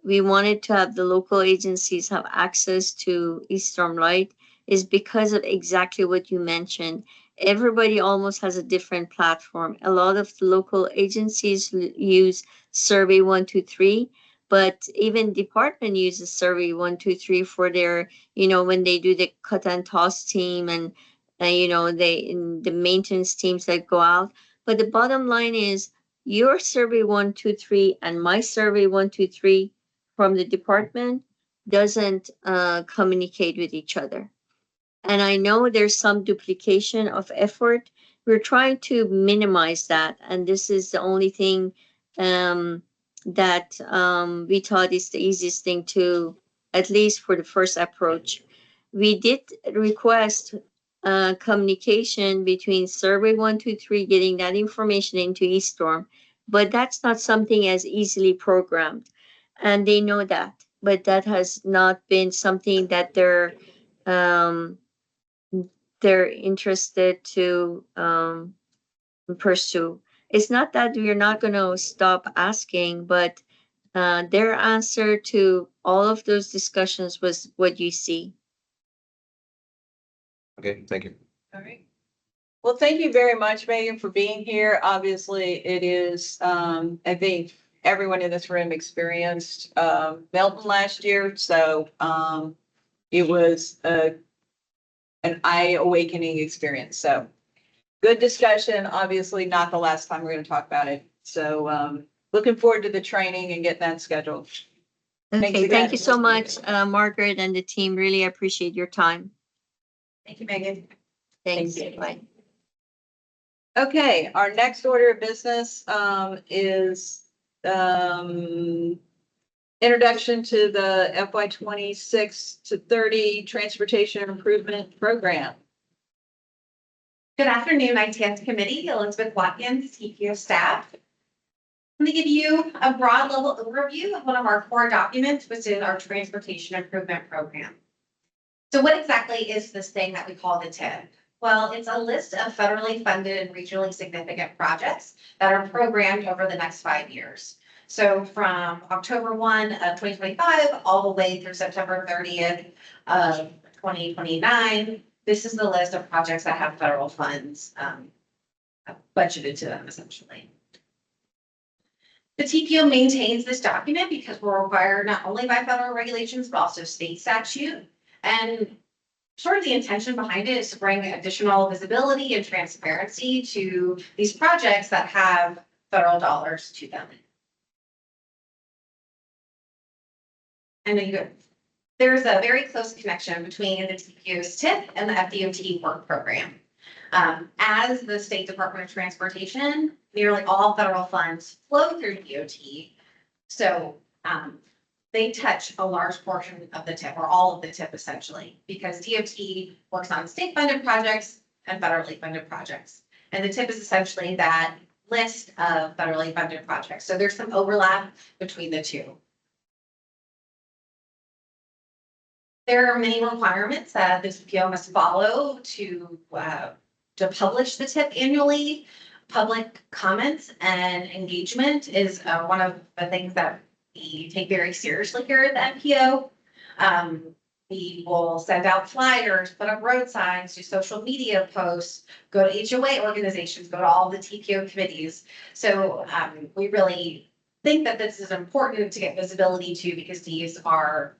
wanted to have the local agencies have access to eStorm Light is because of exactly what you mentioned. Everybody almost has a different platform. A lot of the local agencies use Survey 123, but even department uses Survey 123 for their, when they do the cut and toss team and, the maintenance teams that go out. But the bottom line is your Survey 123 and my Survey 123 from the department doesn't communicate with each other. And I know there's some duplication of effort. We're trying to minimize that. And this is the only thing that we thought is the easiest thing to, at least for the first approach. We did request communication between Survey 123, getting that information into eStorm, but that's not something as easily programmed. And they know that, but that has not been something that they're interested to pursue. It's not that we're not going to stop asking, but their answer to all of those discussions was what you see. Okay, thank you. All right. Well, thank you very much, Megan, for being here. Obviously, it is, I think everyone in this room experienced Melton last year. So it was an eye-awakening experience. So good discussion. Obviously, not the last time we're going to talk about it. So looking forward to the training and getting that scheduled. Thanks Okay, again. thank you so much, Margaret and the team. Really appreciate your time. Thank you, Megan. Thanks. Thank you. Bye. Okay, our next order of business is introduction to the FY 26 to 30 Transportation Improvement Program. Good afternoon, ITS Committee, Elizabeth Watkins, TPO staff. I'm going to give you a broad level overview of one of our core documents, which is our Transportation Improvement Program. So what exactly is this thing that we call the TIP? Well, it's a list of federally funded and regionally significant projects that are programmed over the next 5 years. So from October 1 of 2025 all the way through September 30th of 2029, this is the list of projects that have federal funds budgeted to them, essentially. The TPO maintains this document because we're required not only by federal regulations, but also state statute. And sort of the intention behind it is to bring additional visibility and transparency to these projects that have federal dollars to them. And there's a very close connection between the TPO's TIP and the FDOT work program. As the State Department of Transportation, nearly all federal funds flow through DOT. So they touch a large portion of the TIP, or all of the TIP essentially, because DOT works on state-funded projects and federally funded projects. And the TIP is essentially that list of federally funded projects. So there's some overlap between the two. There are many requirements that the TPO must follow to publish the TIP annually. Public comments and engagement is one of the things that we take very seriously here at the MPO. We will send out flyers, put up road signs, do social media posts, go to HOA organizations, go to all the TPO committees. So we really think that this is important to get visibility to, because these are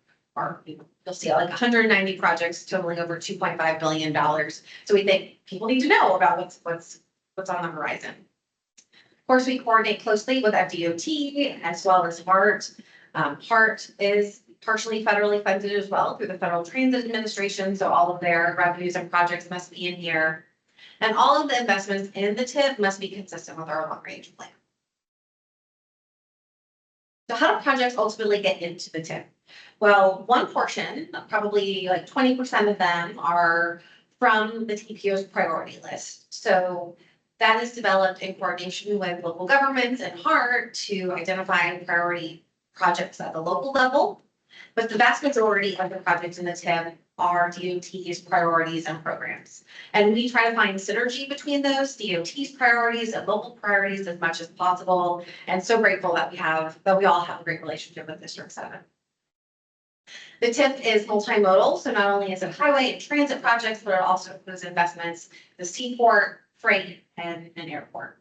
you'll see like 190 projects totaling over $2.5 billion. So we think people need to know about what's on the horizon. Of course, we coordinate closely with FDOT as well as HART. HART is partially federally funded as well through the Federal Transit Administration, so all of their revenues and projects must be in here. And all of the investments in the TIP must be consistent with our long-range plan. So how do projects ultimately get into the TIP? Well, one portion, probably like 20% of them are from the TPO's priority list. So that is developed in coordination with local governments and HART to identify priority projects at the local level. But the vast majority of the projects in the TIP are DOT's priorities and programs. And we try to find synergy between those DOT's priorities and local priorities as much as possible. And so grateful that we all have a great relationship with District 7. The TIP is multimodal, so not only is it highway and transit projects, but it also includes investments, the seaport, freight, and an airport.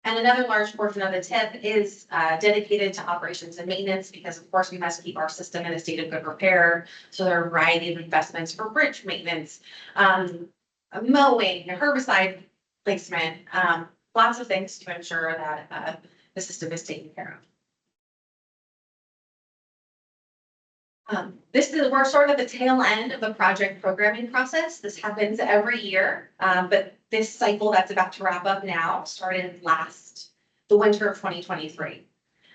And another large portion of the TIP is dedicated to operations and maintenance because of course we must keep our system in a state of good repair. So there are a variety of investments for bridge maintenance, mowing, herbicide placement, lots of things to ensure that the system is taken care of. We're sort of the tail end of the project programming process. This happens every year, but this cycle that's about to wrap up now started the winter of 2023.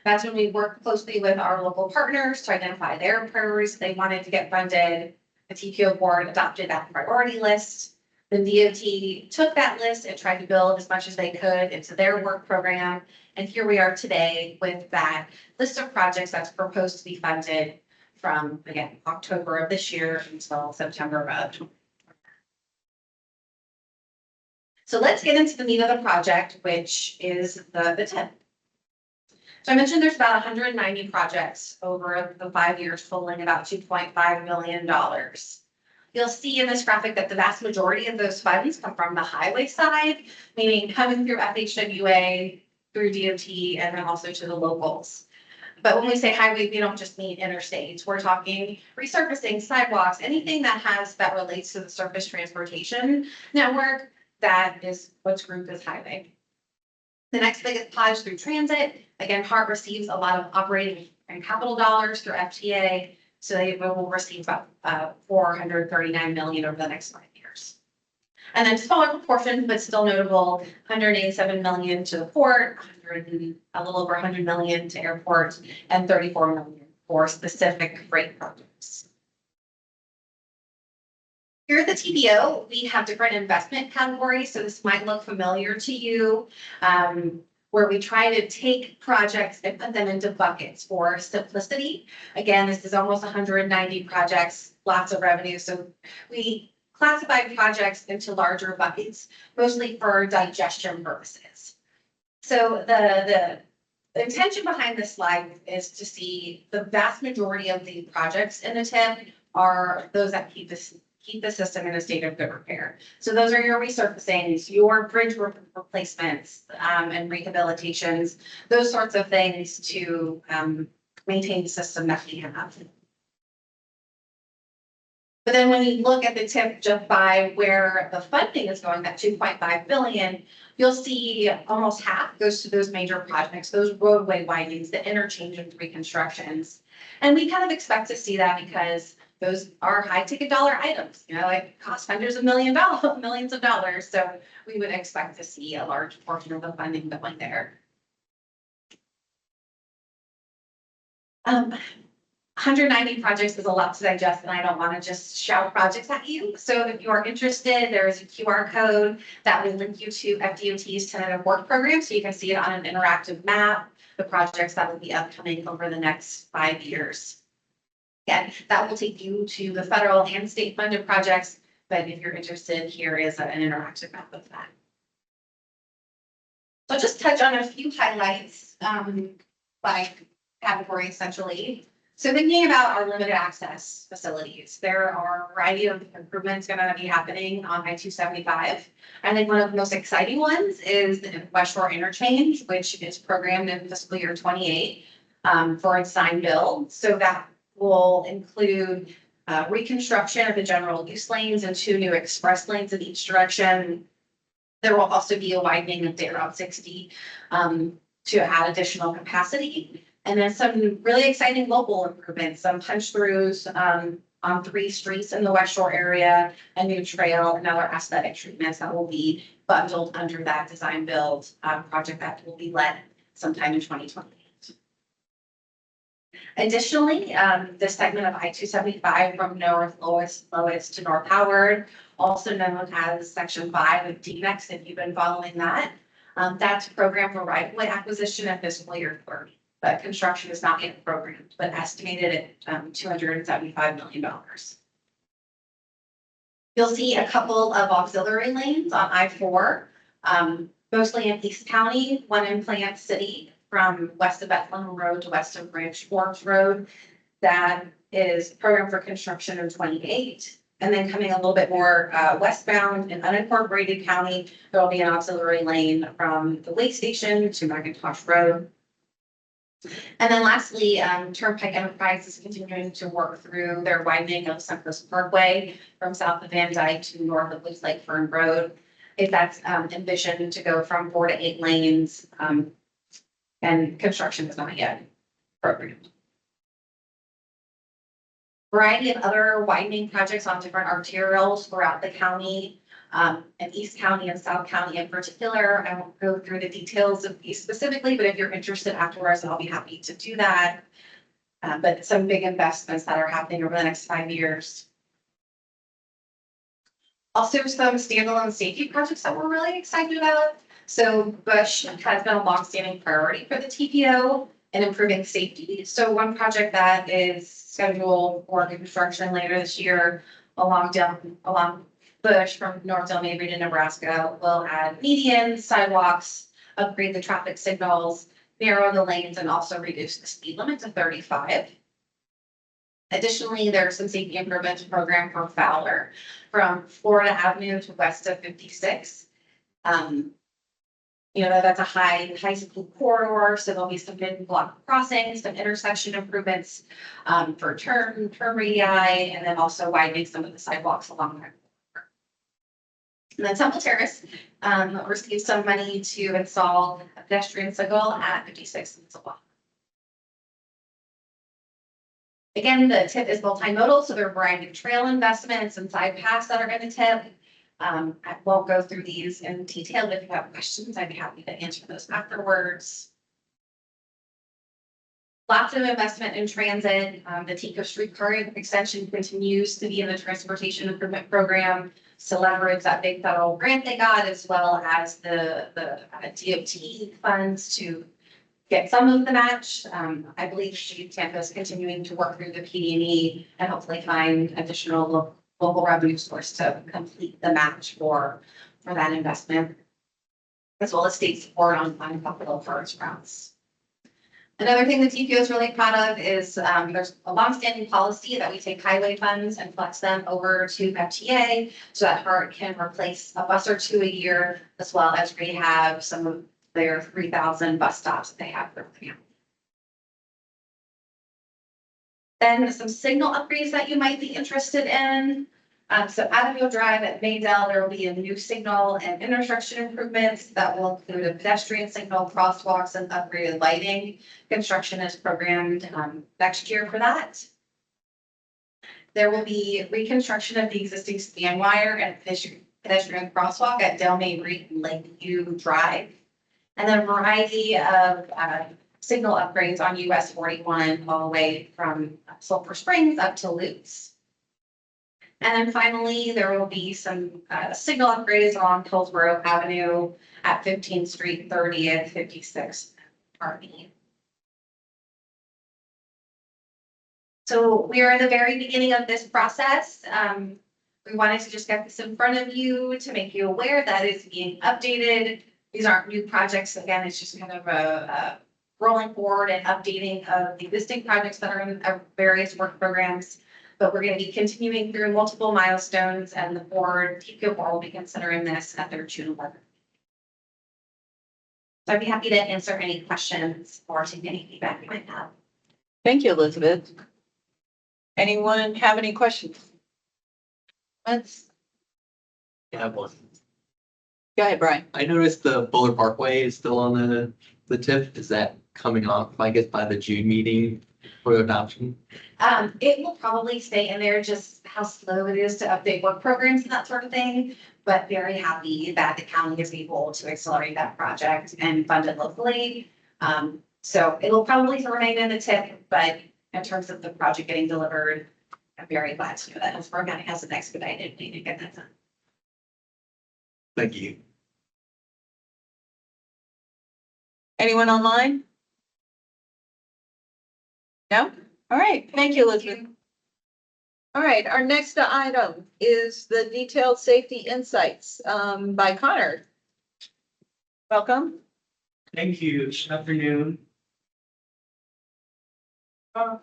That's when we worked closely with our local partners to identify their priorities they wanted to get funded. The TPO board adopted that priority list. The DOT took that list and tried to build as much as they could into their work program. And here we are today with that list of projects that's proposed to be funded from, again, October of this year until September of. So let's get into the meat of the project, which is the TIP. So I mentioned there's about 190 projects over the 5 years totaling about $2.5 million. You'll see in this graphic that the vast majority of those funds come from the highway side, meaning coming through FHWA, through DOT, and then also to the locals. But when we say highway, we don't just mean interstates. We're talking resurfacing, sidewalks, anything that relates to the surface transportation network. That is what's grouped as highway. The next biggest pod is through transit. Again, HART receives a lot of operating and capital dollars through FTA. So they will receive about $439 million over the next 5 years. And then smaller proportions, but still notable, $187 million to the port, a little over $100 million to airport, and $34 million for specific freight projects. Here at the TPO, we have different investment categories, so this might look familiar to you, where we try to take projects and put them into buckets for simplicity. Again, this is almost 190 projects, lots of revenue, so we classify projects into larger buckets, mostly for digestion purposes. So the intention behind this slide is to see the vast majority of the projects in the TIP are those that keep the system in a state of good repair. So those are your resurfacings, your bridge replacements, and rehabilitations, those sorts of things to maintain the system that we have. But then when you look at the TIP just by where the funding is going, that $2.5 billion, you'll see almost half goes to those major projects, those roadway widenings, the interchange and reconstructions. And we kind of expect to see that because those are high ticket dollar items, like cost hundreds of millions of dollars. So we would expect to see a large portion of the funding going there. 190 projects is a lot to digest, and I don't want to just shout projects at you. So if you are interested, there is a QR code that will link you to FDOT's tentative work program, so you can see it on an interactive map, the projects that will be upcoming over the next 5 years. Again, that will take you to the federal and state funded projects, but if you're interested, here is an interactive map of that. So I'll just touch on a few highlights by category essentially. So thinking about our limited access facilities, there are a variety of improvements going to be happening on I-275. I think one of the most exciting ones is the West Shore Interchange, which is programmed in fiscal year 28 for a design build. So that will include reconstruction of the general use lanes and 2 new express lanes in each direction. There will also be a widening of Route 60 to add additional capacity. And then some really exciting local improvements, some punch throughs on 3 streets in the West Shore area, a new trail, and other aesthetic treatments that will be bundled under that design build project that will be led sometime in 2028. Additionally, the segment of I-275 from North Lois to North Howard, also known as Section 5 of DMEX, if you've been following that. That's a program for right-of-way acquisition at fiscal year 30, but construction is not yet programmed, but estimated at $275 million. You'll see a couple of auxiliary lanes on I-4, mostly in East County, one in Plant City from west of Bethlehem Road to west of Branch Forks Road. That is programmed for construction in 28. And then coming a little bit more westbound in unincorporated county, there will be an auxiliary lane from the Lake Station to McIntosh Road. And then lastly, Turnpike Enterprise is continuing to work through their widening of Suncoast Parkway from south of Van Dyke to north of Loose Lake Fern Road. If that's envisioned to go from 4 to 8 lanes, and construction is not yet programmed. Variety of other widening projects on different arterials throughout the county, and East County and South County in particular. I won't go through the details of these specifically, but if you're interested afterwards, I'll be happy to do that. But some big investments that are happening over the next 5 years. Also, some standalone safety projects that we're really excited about. So Bush has been a longstanding priority for the TPO in improving safety. So one project that is scheduled for construction later this year along Bush from North Delmarva to Nebraska will add medians, sidewalks, upgrade the traffic signals, narrow the lanes, and also reduce the speed limit to 35. Additionally, there's some safety improvements program for Fowler from Florida Avenue to west of 56. That's a high speed corridor, so there'll be some mid-block crossings, some intersection improvements for turn radii, and then also widening some of the sidewalks along that. And then Temple Terrace received some money to install a pedestrian signal at 56 and Silva. Again, the TIP is multimodal, so there are a variety of trail investments and side paths that are in the TIP. I won't go through these in detail, but if you have questions, I'd be happy to answer those afterwards. Lots of investment in transit. The TECO streetcar extension continues to be in the transportation improvement program to leverage that big federal grant they got, as well as the DOT funds to get some of the match. I believe Tampa is continuing to work through the PD&E and hopefully find additional local revenue source to complete the match for that investment, as well as state support on a couple of first rounds. Another thing the TPO is really proud of is there's a longstanding policy that we take highway funds and flex them over to FTA so that HART can replace a bus or two a year, as well as rehab some of their 3,000 bus stops that they have for the county. Then some signal upgrades that you might be interested in. So Avenue Drive at Maydell, there will be a new signal and intersection improvements that will include a pedestrian signal, crosswalks, and upgraded lighting. Construction is programmed next year for that. There will be reconstruction of the existing span wire and pedestrian crosswalk at Delmay Reed and Lakeview Drive. And then a variety of signal upgrades on US 41 all the way from Sulphur Springs up to Lutz. And then finally, there will be some signal upgrades along Hillsborough Avenue at 15th Street, 30th, 56th, RV. So we are at the very beginning of this process. We wanted to just get this in front of you to make you aware that it's being updated. These aren't new projects. Again, it's just kind of a rolling forward and updating of the existing projects that are in various work programs. But we're going to be continuing through multiple milestones, and the board, TPO board, will be considering this at their June 11th. So I'd be happy to answer any questions or take any feedback you might have. Thank you, Elizabeth. Anyone have any questions? Let's I have one. go ahead, Brian. I noticed the Bullard Parkway is still on the tip. Is that coming off, I guess, by the June meeting for adoption? It will probably stay in there, just how slow it is to update work programs and that sort of thing. But very happy that the county is able to accelerate that project and fund it locally. So it'll probably remain in the tip, but in terms of the project getting delivered. I'm very glad to know that Hillsborough County has an expedited way to get that done. Thank you. Anyone online? No? All right, thank you, Elizabeth. All right, our next item is the detailed safety insights by Connor. Welcome. Thank you. Good afternoon. All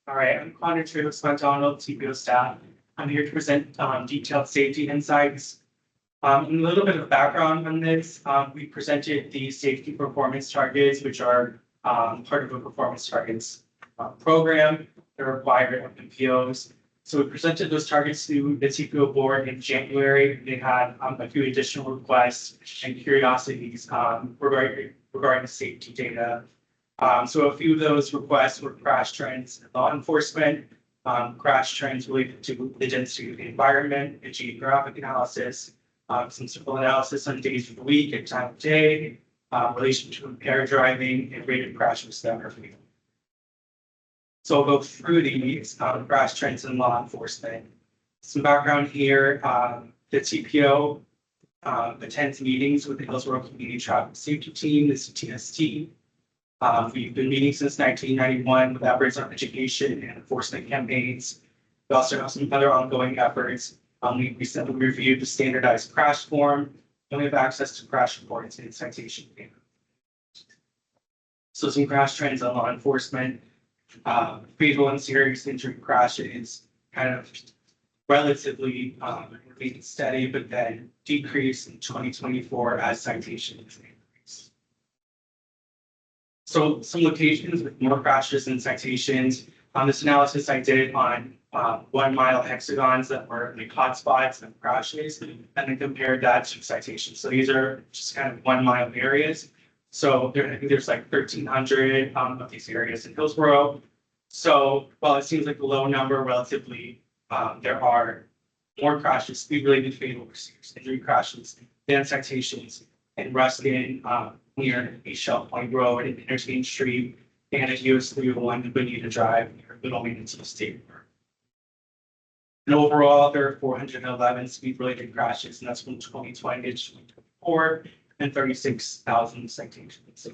right, I'm Connor Travis McDonald, TPO staff. I'm here to present detailed safety insights. A little bit of background on this. We presented the safety performance targets, which are part of a performance targets program. They're required MPOs. So we presented those targets to the TPO board in January. They had a few additional requests and curiosities regarding the safety data. So a few of those requests were crash trends in law enforcement, crash trends related to the density of the environment, and geographic analysis, some simple analysis on days of the week and time of day, relation to impaired driving, and rated crash risk demography. So I'll go through these crash trends in law enforcement. Some background here, the TPO attends meetings with the Hillsborough Community Traffic Safety Team, the CTST. We've been meeting since 1991 with efforts on education and enforcement campaigns. We also have some other ongoing efforts. We recently reviewed the standardized crash form, and we have access to crash reports and citation data. So some crash trends on law enforcement. Fatal and serious injury crashes kind of relatively remained steady, but then decreased in 2024 as citations increased. So some locations with more crashes and citations. This analysis I did on 1 mile hexagons that were like hotspots and crashes, and then compared that to citations. So these are just kind of 1 mile areas. So I think there's like 1,300 of these areas in Hillsborough. So while it seems like a low number relatively, there are more crashes, speed-related fatal or serious injury crashes than citations in Ruskin, near East Shell Point Road and Interchange Street, and at US 301 in Bonita Drive near Little Municipal State Park. And overall, there are 411 speed-related crashes, and that's from 2020 to 2024. And 36,000 citations.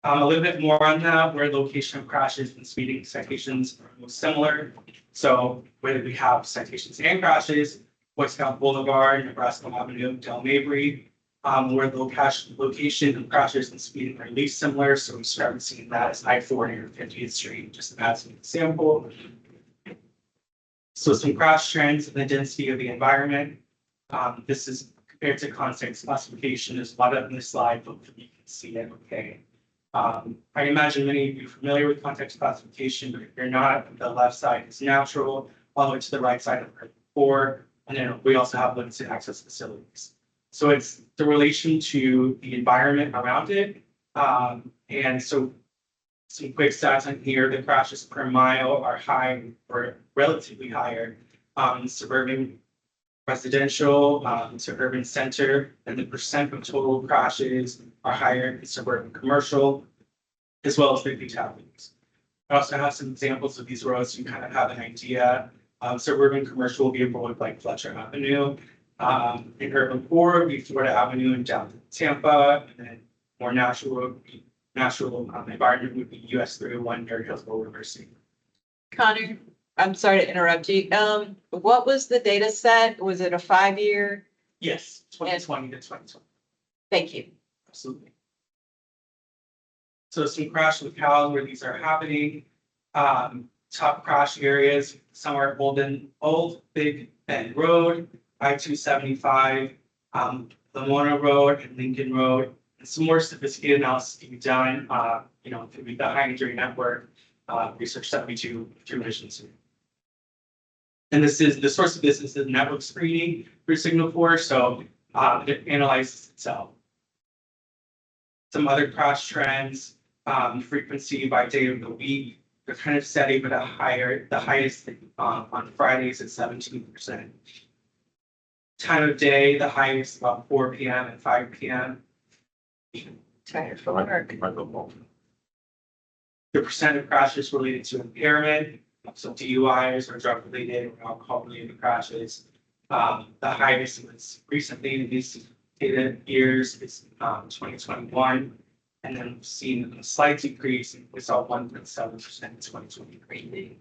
A little bit more on that, where location of crashes and speeding citations are most similar. So whether we have citations and crashes, Boy Scout Boulevard, Nebraska Avenue, Del Mabry, where the location of crashes and speeding are least similar. So we started seeing that as I-40 or 50th Street, just as an example. So some crash trends and the density of the environment. This is compared to context classification. There's a lot of in this slide, but you can see it, okay. I imagine many of you are familiar with context classification, but if you're not, the left side is natural, all the way to the right side of the core, and then we also have limited access facilities. So it's the relation to the environment around it. And so some quick stats on here, the crashes per mile are high or relatively higher in suburban residential to urban center, and the percent of total crashes are higher in suburban commercial, as well as big fatalities. I also have some examples of these roads so you kind of have an idea. Suburban commercial will be a road like Fletcher Avenue. In urban core, would be Florida Avenue and down to Tampa, and then more natural environment would be US 301 near Hillsborough University. Connor, I'm sorry to interrupt you. What was the data set? Was it a 5-year? Yes, 2020 to 2020. Thank you. Absolutely. So some crash locales where these are happening. Top crash areas, some are Old Big Bend Road, I-275, Lamona Road and Lincoln Road. And some more sophisticated analysis can be done, through the high injury network research that we do through missions. And this is the source of this is the network screening for Signal 4, so it analyzes itself. Some other crash trends, frequency by day of the week, they're kind of steady, but the highest on Fridays at 17%. Time of day, the highest about 4 p.m. and 5 p.m. Tired for work. The percent of crashes related to impairment, so DUIs or drug related or alcohol related crashes. The highest was recently in these data years is 2021. And then we've seen a slight decrease. We saw 1.7% in 2023.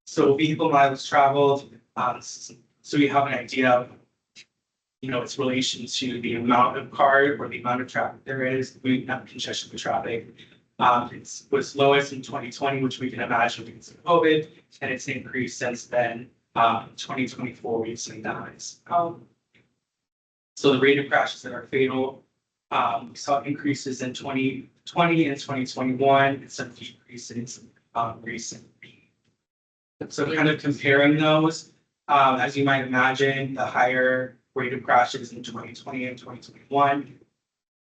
So vehicle miles traveled, so you have an idea of, its relation to the amount of car or the amount of traffic there is. We have congestion with traffic. It was lowest in 2020, which we can imagine because of COVID, and it's increased since then. 2024, we've seen the highs. So the rate of crashes that are fatal, we saw increases in 2020 and 2021, and some decreases recently. So kind of comparing those, as you might imagine, the higher rate of crashes in 2020 and 2021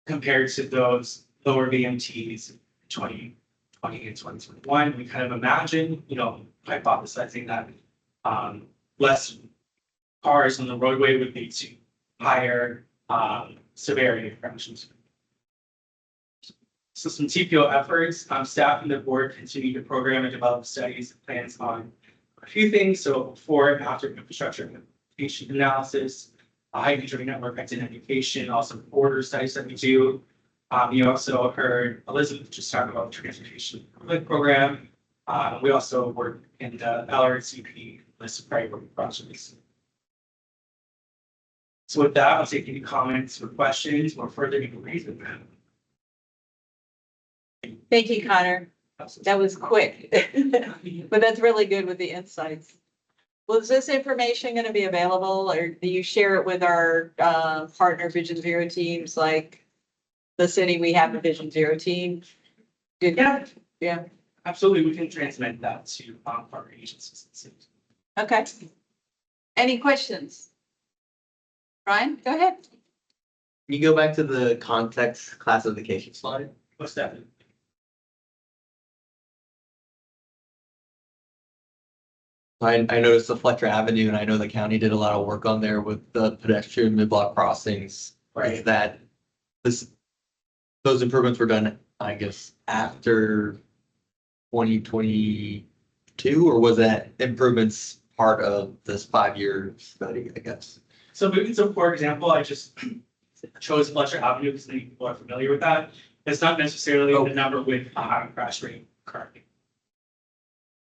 compared to those lower VMTs in 2020 and 2021, we kind of imagine, hypothesizing that less cars on the roadway would lead to higher severity of crashes. So some TPO efforts, staff and the board continue to program and develop studies and plans on a few things. So before and after infrastructure implementation analysis, high control network identification, also border studies that we do. You also heard Elizabeth just talk about the transportation improvement program. We also work in the LRCP list of priority projects. So with that, I'll take any comments or questions or further inquiries. Thank you, Connor. That was quick, but that's really good with the insights. Was this information going to be available, or do you share it with our partner Vision Zero teams, like the city? We have a Vision Zero team. Yeah, absolutely. We can transmit that to partner agencies. Okay. Any questions? Ryan, go ahead. Can you go back to the context classification slide? What's that? I noticed the Fletcher Avenue, and I know the county did a lot of work on there with the pedestrian mid-block crossings. Right. Is that those improvements were done, I guess, after 2022, or was that improvements part of this 5-year study, I guess? So for example, I just chose Fletcher Avenue because many people are familiar with that. It's not necessarily the number with a high crash rate currently.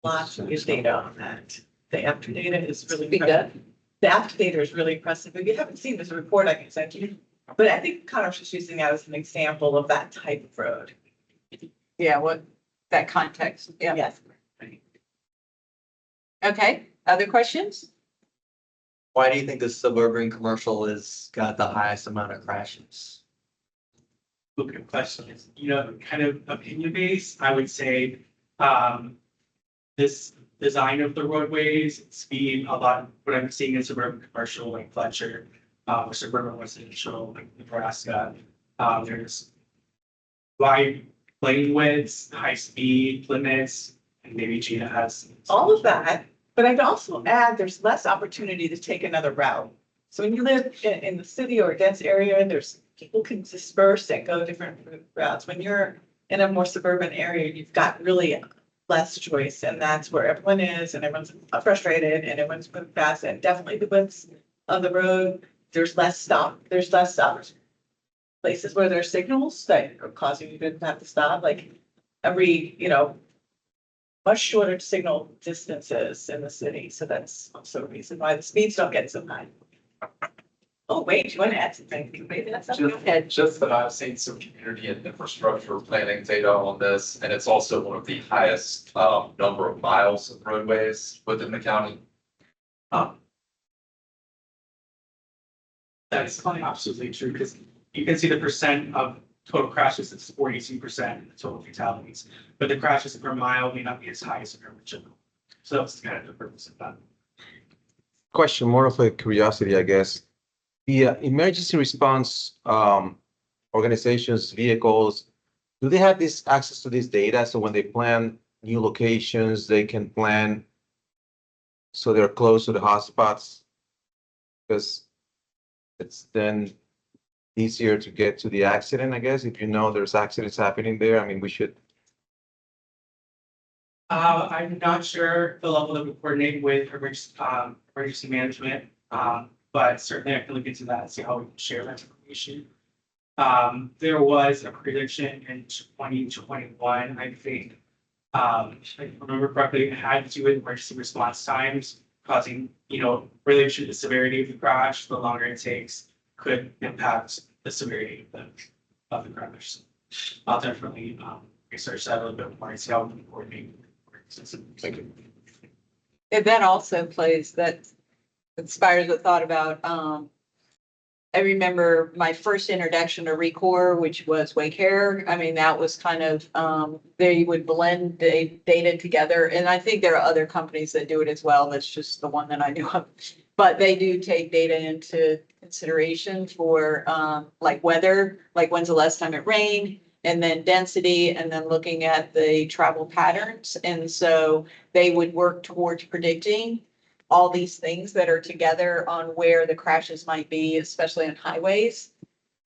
Lots of good data on that. The after data is really Speak impressive. The after data is really impressive. If you haven't seen this report, I can send you. But I think Connor's just using that as an example of that type of road. Yeah, what that context. Yeah. Yes. Okay. Other questions? Why do you think the suburban commercial has got the highest amount of crashes? Good question. Kind of opinion based, I would say this design of the roadways, speed, a lot, what I'm seeing in suburban commercial like Fletcher, or suburban residential like Nebraska, there's wide lane widths, high speed limits, and maybe Gina has. All of that, but I'd also add there's less opportunity to take another route. So when you live in the city or a dense area, people can disperse and go different routes. When you're in a more suburban area, you've got really less choice, and that's where everyone is, and everyone's frustrated, and everyone's moving fast, and definitely the widths of the road, there's less places where there's signals that are causing you to have to stop, like every, much shorter signal distances in the city, so that's also a reason why the speeds don't get so high. Oh, wait, you want to add something? Maybe that's something. Go ahead. Just that I've seen some community and infrastructure planning data on this, and it's also one of the highest number of miles of roadways within the county. That's absolutely true, because you can see the percent of total crashes is 42% in the total fatalities, but the crashes per mile may not be as high as the original. So that's kind of the purpose of that. Question, more of a curiosity, I guess. The emergency response organizations, vehicles, do they have this access to this data? So when they plan new locations, they can plan so they're close to the hotspots? Because it's then easier to get to the accident, I guess, if you know there's accidents happening there. I mean, we should, I'm not sure the level that we coordinate with emergency management, but certainly I can look into that and see how we can share that information. There was a prediction in 2021, I think. If I remember correctly, it had to do with emergency response times causing, related to the severity of the crash. The longer it takes could impact the severity of the crash. So I'll definitely research that a little bit more and see how we can coordinate. thank you. And that also that inspires a thought about, I remember my first introduction to Recor, which was Waycare. I mean, that was kind of, they would blend the data together. And I think there are other companies that do it as well. That's just the one that I knew of. But they do take data into consideration for, like weather, like when's the last time it rained, and then density, and then looking at the travel patterns. And so they would work towards predicting all these things that are together on where the crashes might be, especially on highways.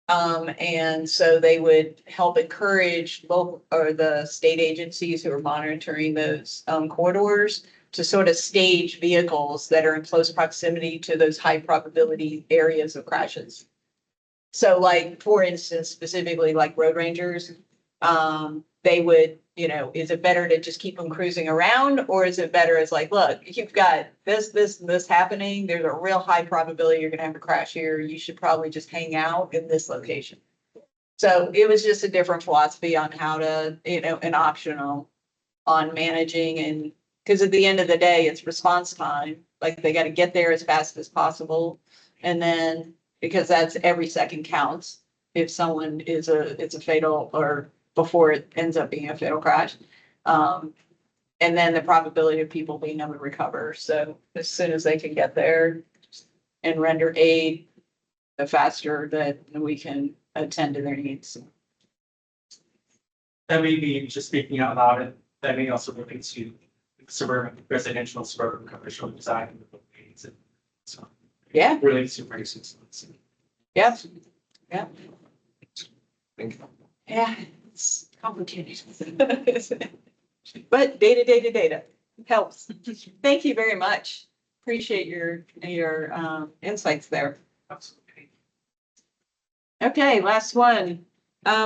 And so they would help encourage local or the state agencies who are monitoring those corridors to sort of stage vehicles that are in close proximity to those high probability areas of crashes. So like, for instance, specifically like road rangers, they would, is it better to just keep them cruising around? Or is it better as like, look, you've got this happening. There's a real high probability you're gonna have a crash here. You should probably just hang out in this location. So it was just a different philosophy on how to, an optional on managing, and because at the end of the day, it's response time. Like they got to get there as fast as possible. And then because that's every second counts if someone it's a fatal or before it ends up being a fatal crash. And then the probability of people being able to recover. So as soon as they can get there and render aid, the faster that we can attend to their needs. That may be, just speaking out loud, that may also look into residential suburban commercial design. So, yeah, really super excellent. Yeah. Yeah. Yeah, it's complicated. But data helps. Thank you very much. Appreciate your insights there. Absolutely. Okay, last one.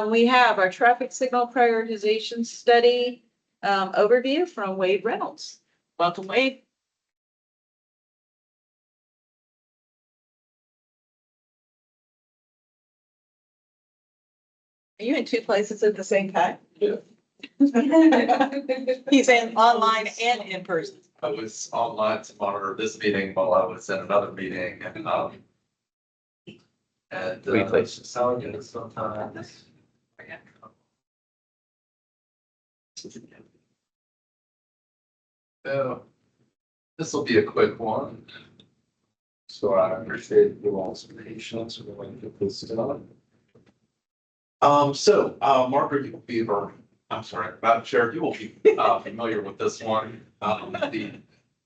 We have our traffic signal prioritization study overview from Wade Reynolds. Welcome, Wade. Are you in two places at the same time? Yeah. He's in online and in person. I was online to monitor this meeting while I was in another meeting and Replace. how it is sometimes. So this will be a quick one. So I appreciate you all's patience. We're going to get this done. Margaret, you will be, or I'm sorry, Madam Chair, you will be familiar with this one.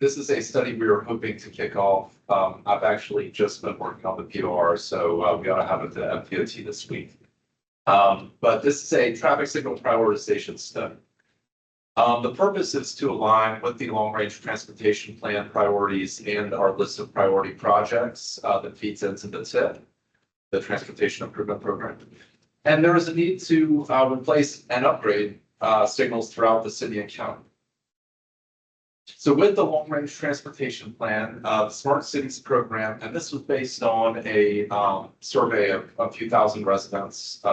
This is a study we were hoping to kick off. I've actually just been working on the POR, so we ought to have it to MPOT this week. But this is a traffic signal prioritization study. The purpose is to align with the long-range transportation plan priorities and our list of priority projects that feeds into the TIP, the Transportation Improvement Program. And there is a need to replace and upgrade signals throughout the city and county. So with the long-range transportation plan, the Smart Cities program, and this was based on a survey of a few thousand residents.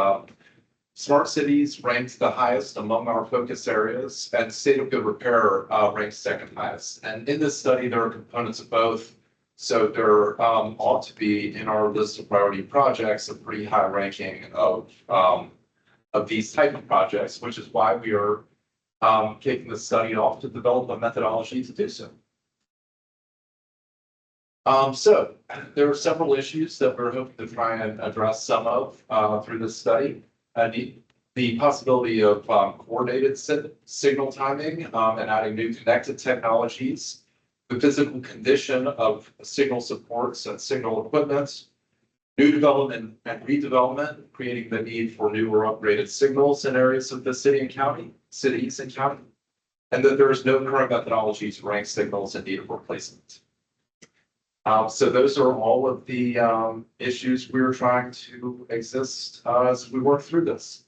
Smart Cities ranked the highest among our focus areas, and State of Good Repair ranks second highest. And in this study, there are components of both. So there ought to be in our list of priority projects a pretty high ranking of these type of projects, which is why we are kicking the study off to develop a methodology to do so. So there are several issues that we're hoping to try and address some of through this study. The possibility of coordinated signal timing and adding new connected technologies, the physical condition of signal supports and signal equipment, New development and redevelopment, creating the need for new or upgraded signals in areas of the cities and county. And that there is no current methodology to rank signals in need of replacement. So those are all of the issues we're trying to exist as we work through this.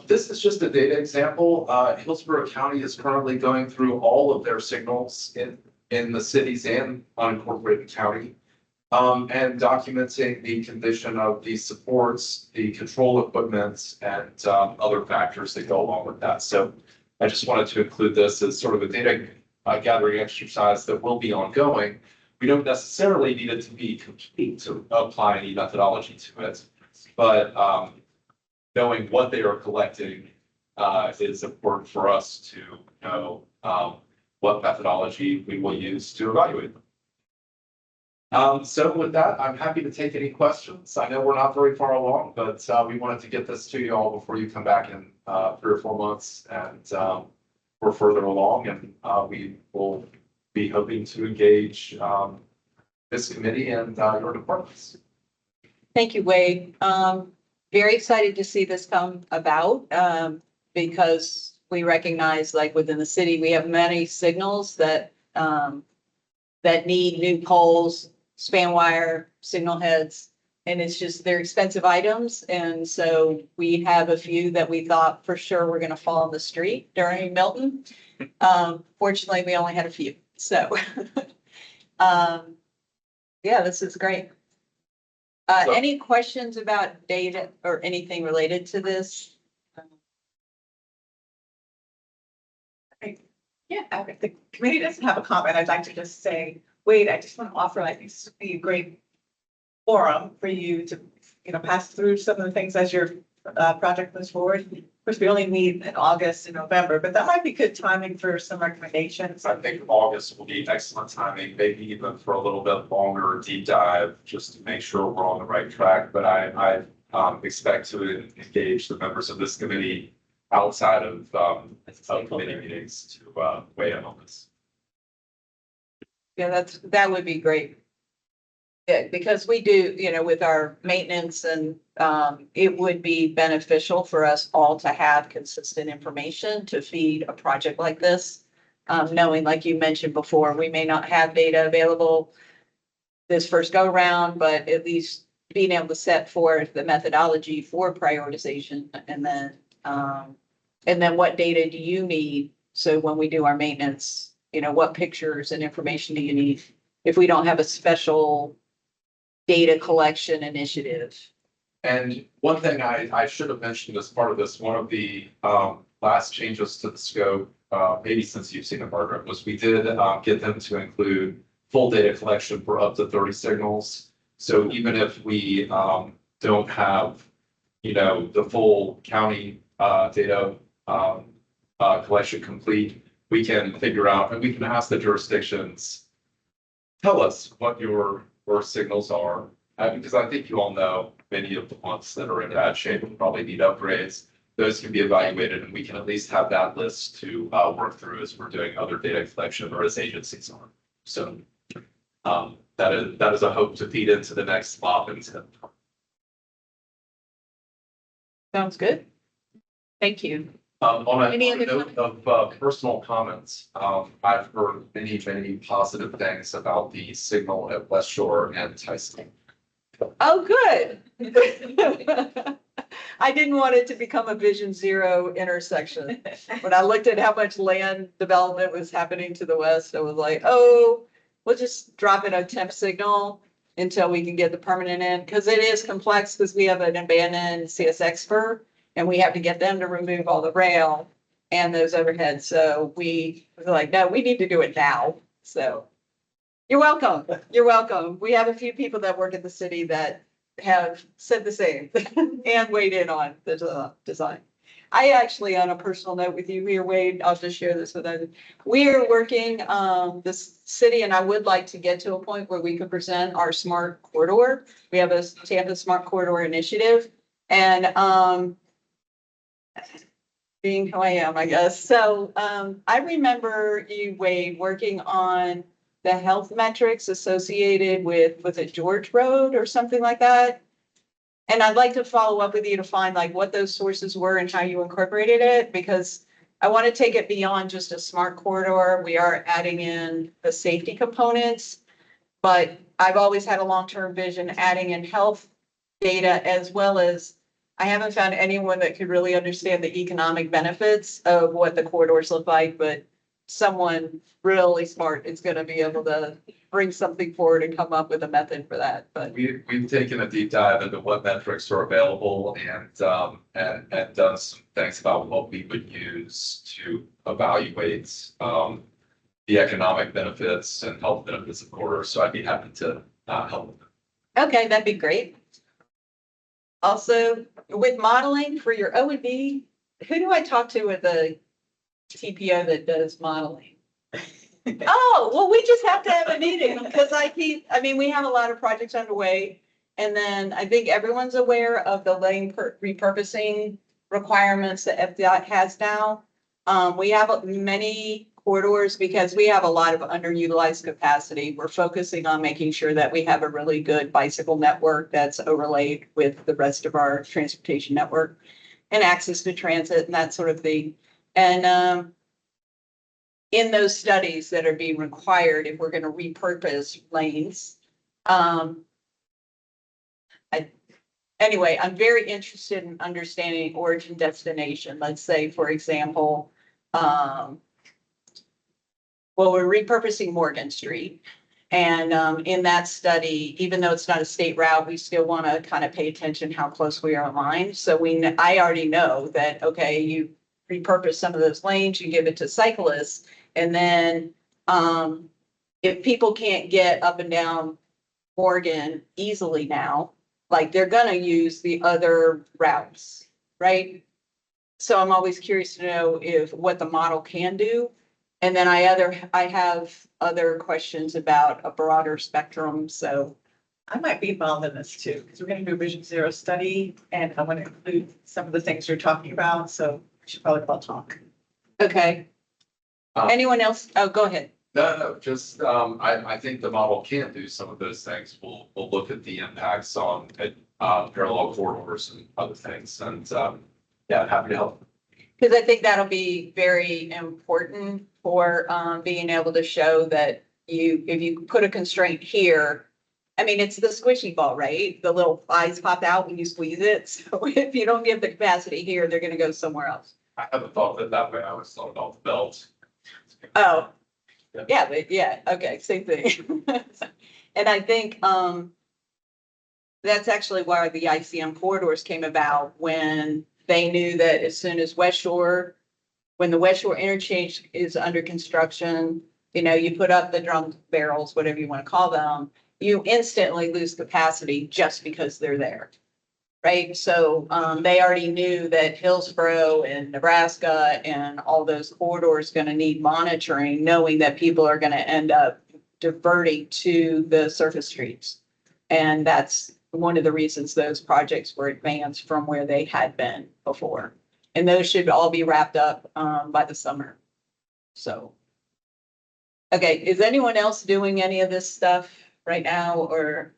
This is just a data example. Hillsborough County is currently going through all of their signals in the cities and unincorporated county. And documenting the condition of the supports, the control equipment, and other factors that go along with that. So I just wanted to include this as sort of a data gathering exercise that will be ongoing. We don't necessarily need it to be complete to apply any methodology to it, but knowing what they are collecting is important for us to know what methodology we will use to evaluate them. So with that, I'm happy to take any questions. I know we're not very far along, but we wanted to get this to you all before you come back in 3 or 4 months, and we're further along, and we will be hoping to engage this committee and your departments. Thank you, Wade. Very excited to see this come about because we recognize, like within the city, we have many signals that that need new poles, span wire, signal heads, and it's just they're expensive items. And so we have a few that we thought for sure were going to fall on the street during Milton. Fortunately, we only had a few. So, yeah, this is great. Any questions about data or anything related to this? Yeah, if the committee doesn't have a comment, I'd like to just say, Wade, I just want to offer, I think this would be a great forum for you to, pass through some of the things as your project moves forward. Of course, we only meet in August and November, but that might be good timing for some recommendations. I think August will be excellent timing, maybe even for a little bit longer deep dive, just to make sure we're on the right track. But I expect to engage the members of this committee outside of committee meetings to weigh in on this. Yeah, that would be great. Yeah, because we do, with our maintenance and it would be beneficial for us all to have consistent information to feed a project like this. Knowing, like you mentioned before, we may not have data available this first go round, but at least being able to set forth the methodology for prioritization and then what data do you need? So when we do our maintenance, what pictures and information do you need if we don't have a special data collection initiative? And one thing I should have mentioned as part of this, one of the last changes to the scope, maybe since you've seen it, Margaret, was we did get them to include full data collection for up to 30 signals. So even if we don't have, the full county data collection complete, we can figure out, and we can ask the jurisdictions, tell us what your signals are, because I think you all know many of the ones that are in bad shape and probably need upgrades. Those can be evaluated, and we can at least have that list to work through as we're doing other data collection or as agencies are. So that is a hope to feed into the next slot and tip. Sounds good. Thank you. On a Any other note of personal comments, I've heard many positive things about the signal at West Shore and Tyson. Oh, good. I didn't want it to become a Vision Zero intersection. When I looked at how much land development was happening to the west, I was like, oh, we'll just drop in a temp signal until we can get the permanent in, because it is complex because we have an abandoned CSX spur and we have to get them to remove all the rail and those overheads. So we were like, no, we need to do it now. So you're welcome. You're welcome. We have a few people that work at the city that have said the same and weighed in on the design. I actually, on a personal note with you here, Wade, I'll just share this with us. We are working this city, and I would like to get to a point where we can present our smart corridor. We have a Tampa Smart Corridor initiative, and being who I am, I guess. So I remember you, Wade, working on the health metrics associated with, was it George Road or something like that? And I'd like to follow up with you to find like what those sources were and how you incorporated it, because I want to take it beyond just a smart corridor. We are adding in the safety components, but I've always had a long-term vision, adding in health data, as well as I haven't found anyone that could really understand the economic benefits of what the corridors look like, but someone really smart is going to be able to bring something forward and come up with a method for that, but. We've taken a deep dive into what metrics are available and done some things about what we would use to evaluate, the economic benefits and health benefits of corridors. So I'd be happy to, help. Okay, that'd be great. Also, with modeling for your O and B, who do I talk to with the TPO that does modeling? Oh, well, we just have to have a meeting because we have a lot of projects underway. And then I think everyone's aware of the lane repurposing requirements that FDOT has now. We have many corridors because we have a lot of underutilized capacity. We're focusing on making sure that we have a really good bicycle network that's overlaid with the rest of our transportation network and access to transit and that sort of thing. And in those studies that are being required, if we're going to repurpose lanes, anyway, I'm very interested in understanding origin destination. Let's say, for example, well, we're repurposing Morgan Street. And in that study, even though it's not a state route, we still want to kind of pay attention how close we are aligned. So I already know that, okay, you repurpose some of those lanes, you give it to cyclists. And then if people can't get up and down Morgan easily now, like they're going to use the other routes, right? So I'm always curious to know what the model can do. And then I have other questions about a broader spectrum. So I might be involved in this too, because we're going to do a Vision Zero study and I want to include some of the things you're talking about. So we should probably all talk. Okay. Anyone else? Oh, go ahead. No, just, I think the model can do some of those things. We'll look at the impacts on, parallel corridors and other things and, yeah, happy to help. Because I think that'll be very important for being able to show that if you put a constraint here, I mean, it's the squishy ball, right? The little eyes pop out when you squeeze it. So if you don't give the capacity here, they're going to go somewhere else. I haven't thought of it that way. I always thought about the belt. Oh, yeah, but yeah, okay, same thing. And I think that's actually why the ICM corridors came about, when they knew that as soon as when the West Shore interchange is under construction, you put up the drum barrels, whatever you want to call them, you instantly lose capacity just because they're there. Right. So they already knew that Hillsborough and Nebraska and all those corridors going to need monitoring, knowing that people are going to end up diverting to the surface streets. And that's one of the reasons those projects were advanced from where they had been before. And those should all be wrapped up by the summer. So, okay, is anyone else doing any of this stuff right now, or?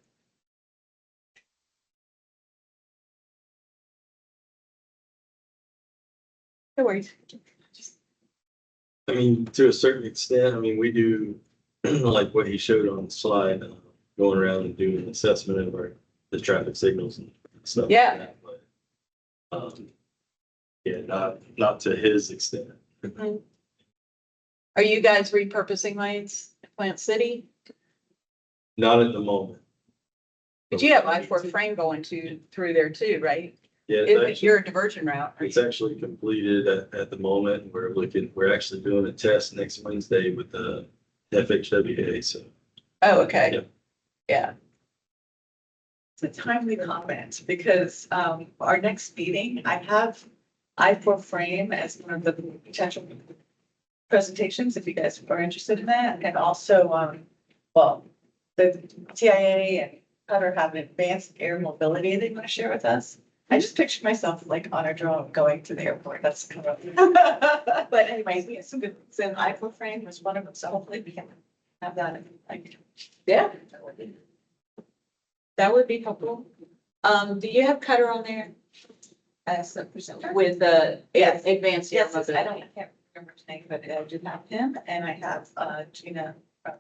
No worries. I mean, to a certain extent, we do like what he showed on the slide, going around and doing an assessment of the traffic signals and stuff. Yeah. Like that, but, yeah, not to his extent. Mm-hmm. Are you guys repurposing lanes at Plant City? Not at the moment. But you have I-4 frame going through there too, right? Yeah, If you're a diversion route. it's actually completed at the moment. We're actually doing a test next Wednesday with the FHWA, so. Oh, okay. Yeah. Yeah. It's a timely comment because our next meeting, I have I-4 frame as one of the potential presentations, if you guys are interested in that. And also, the TIA and Cutter have advanced air mobility they want to share with us. I just pictured myself like on a drone going to the airport. That's kind of, but anyways, we have some good things. And I-4 frame was one of them, so hopefully we can have that, like, Yeah. That would be helpful. Do you have Cutter on there as a presenter. with the Yes. advanced? Yes, I can't remember his name, but I do have him, and I have Gina from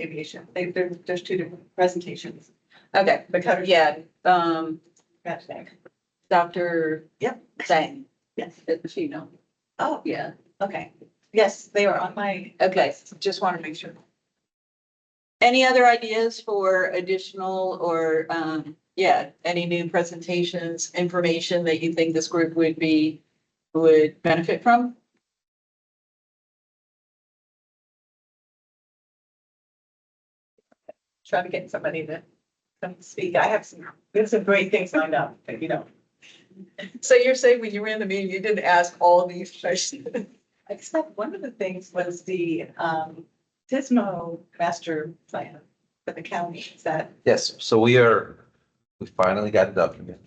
Aviation. There's two different presentations. Okay, Because, yeah, that's that. Dr. Yep. Sang, Yes. you know, Oh, yeah. okay. Yes, they were on my. Okay. list. Just want to make sure. Any other ideas for additional or, any new presentations, information that you think this group would benefit from? Try to get somebody to come speak. I have there's some great things lined up, but you know. So you're saying when you ran the meeting, you didn't ask all these questions? Except one of the things was the TISMO master plan for the county. Is that, Yes, so we finally got the document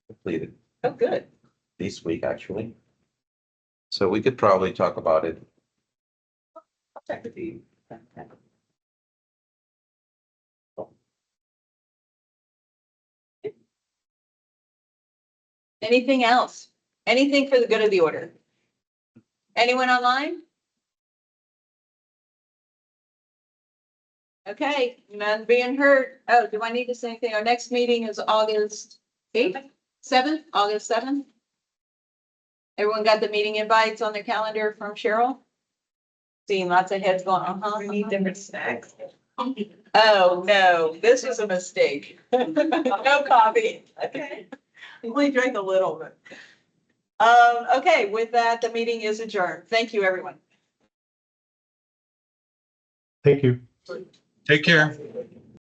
completed Oh, good. this week, actually. So we could probably talk about it. I'll check with you. Anything else? Anything for the good of the order? Anyone online? Okay, none being heard. Oh, do I need to say anything? Our next meeting is August 8th, 7th, August 7th. Everyone got the meeting invites on their calendar from Cheryl? Seeing lots of heads going, uh-huh. We need different snacks. Oh, no, this was a mistake. No coffee. Okay. Only drank a little bit. Okay, with that, the meeting is adjourned. Thank you, everyone. Thank you. Take care.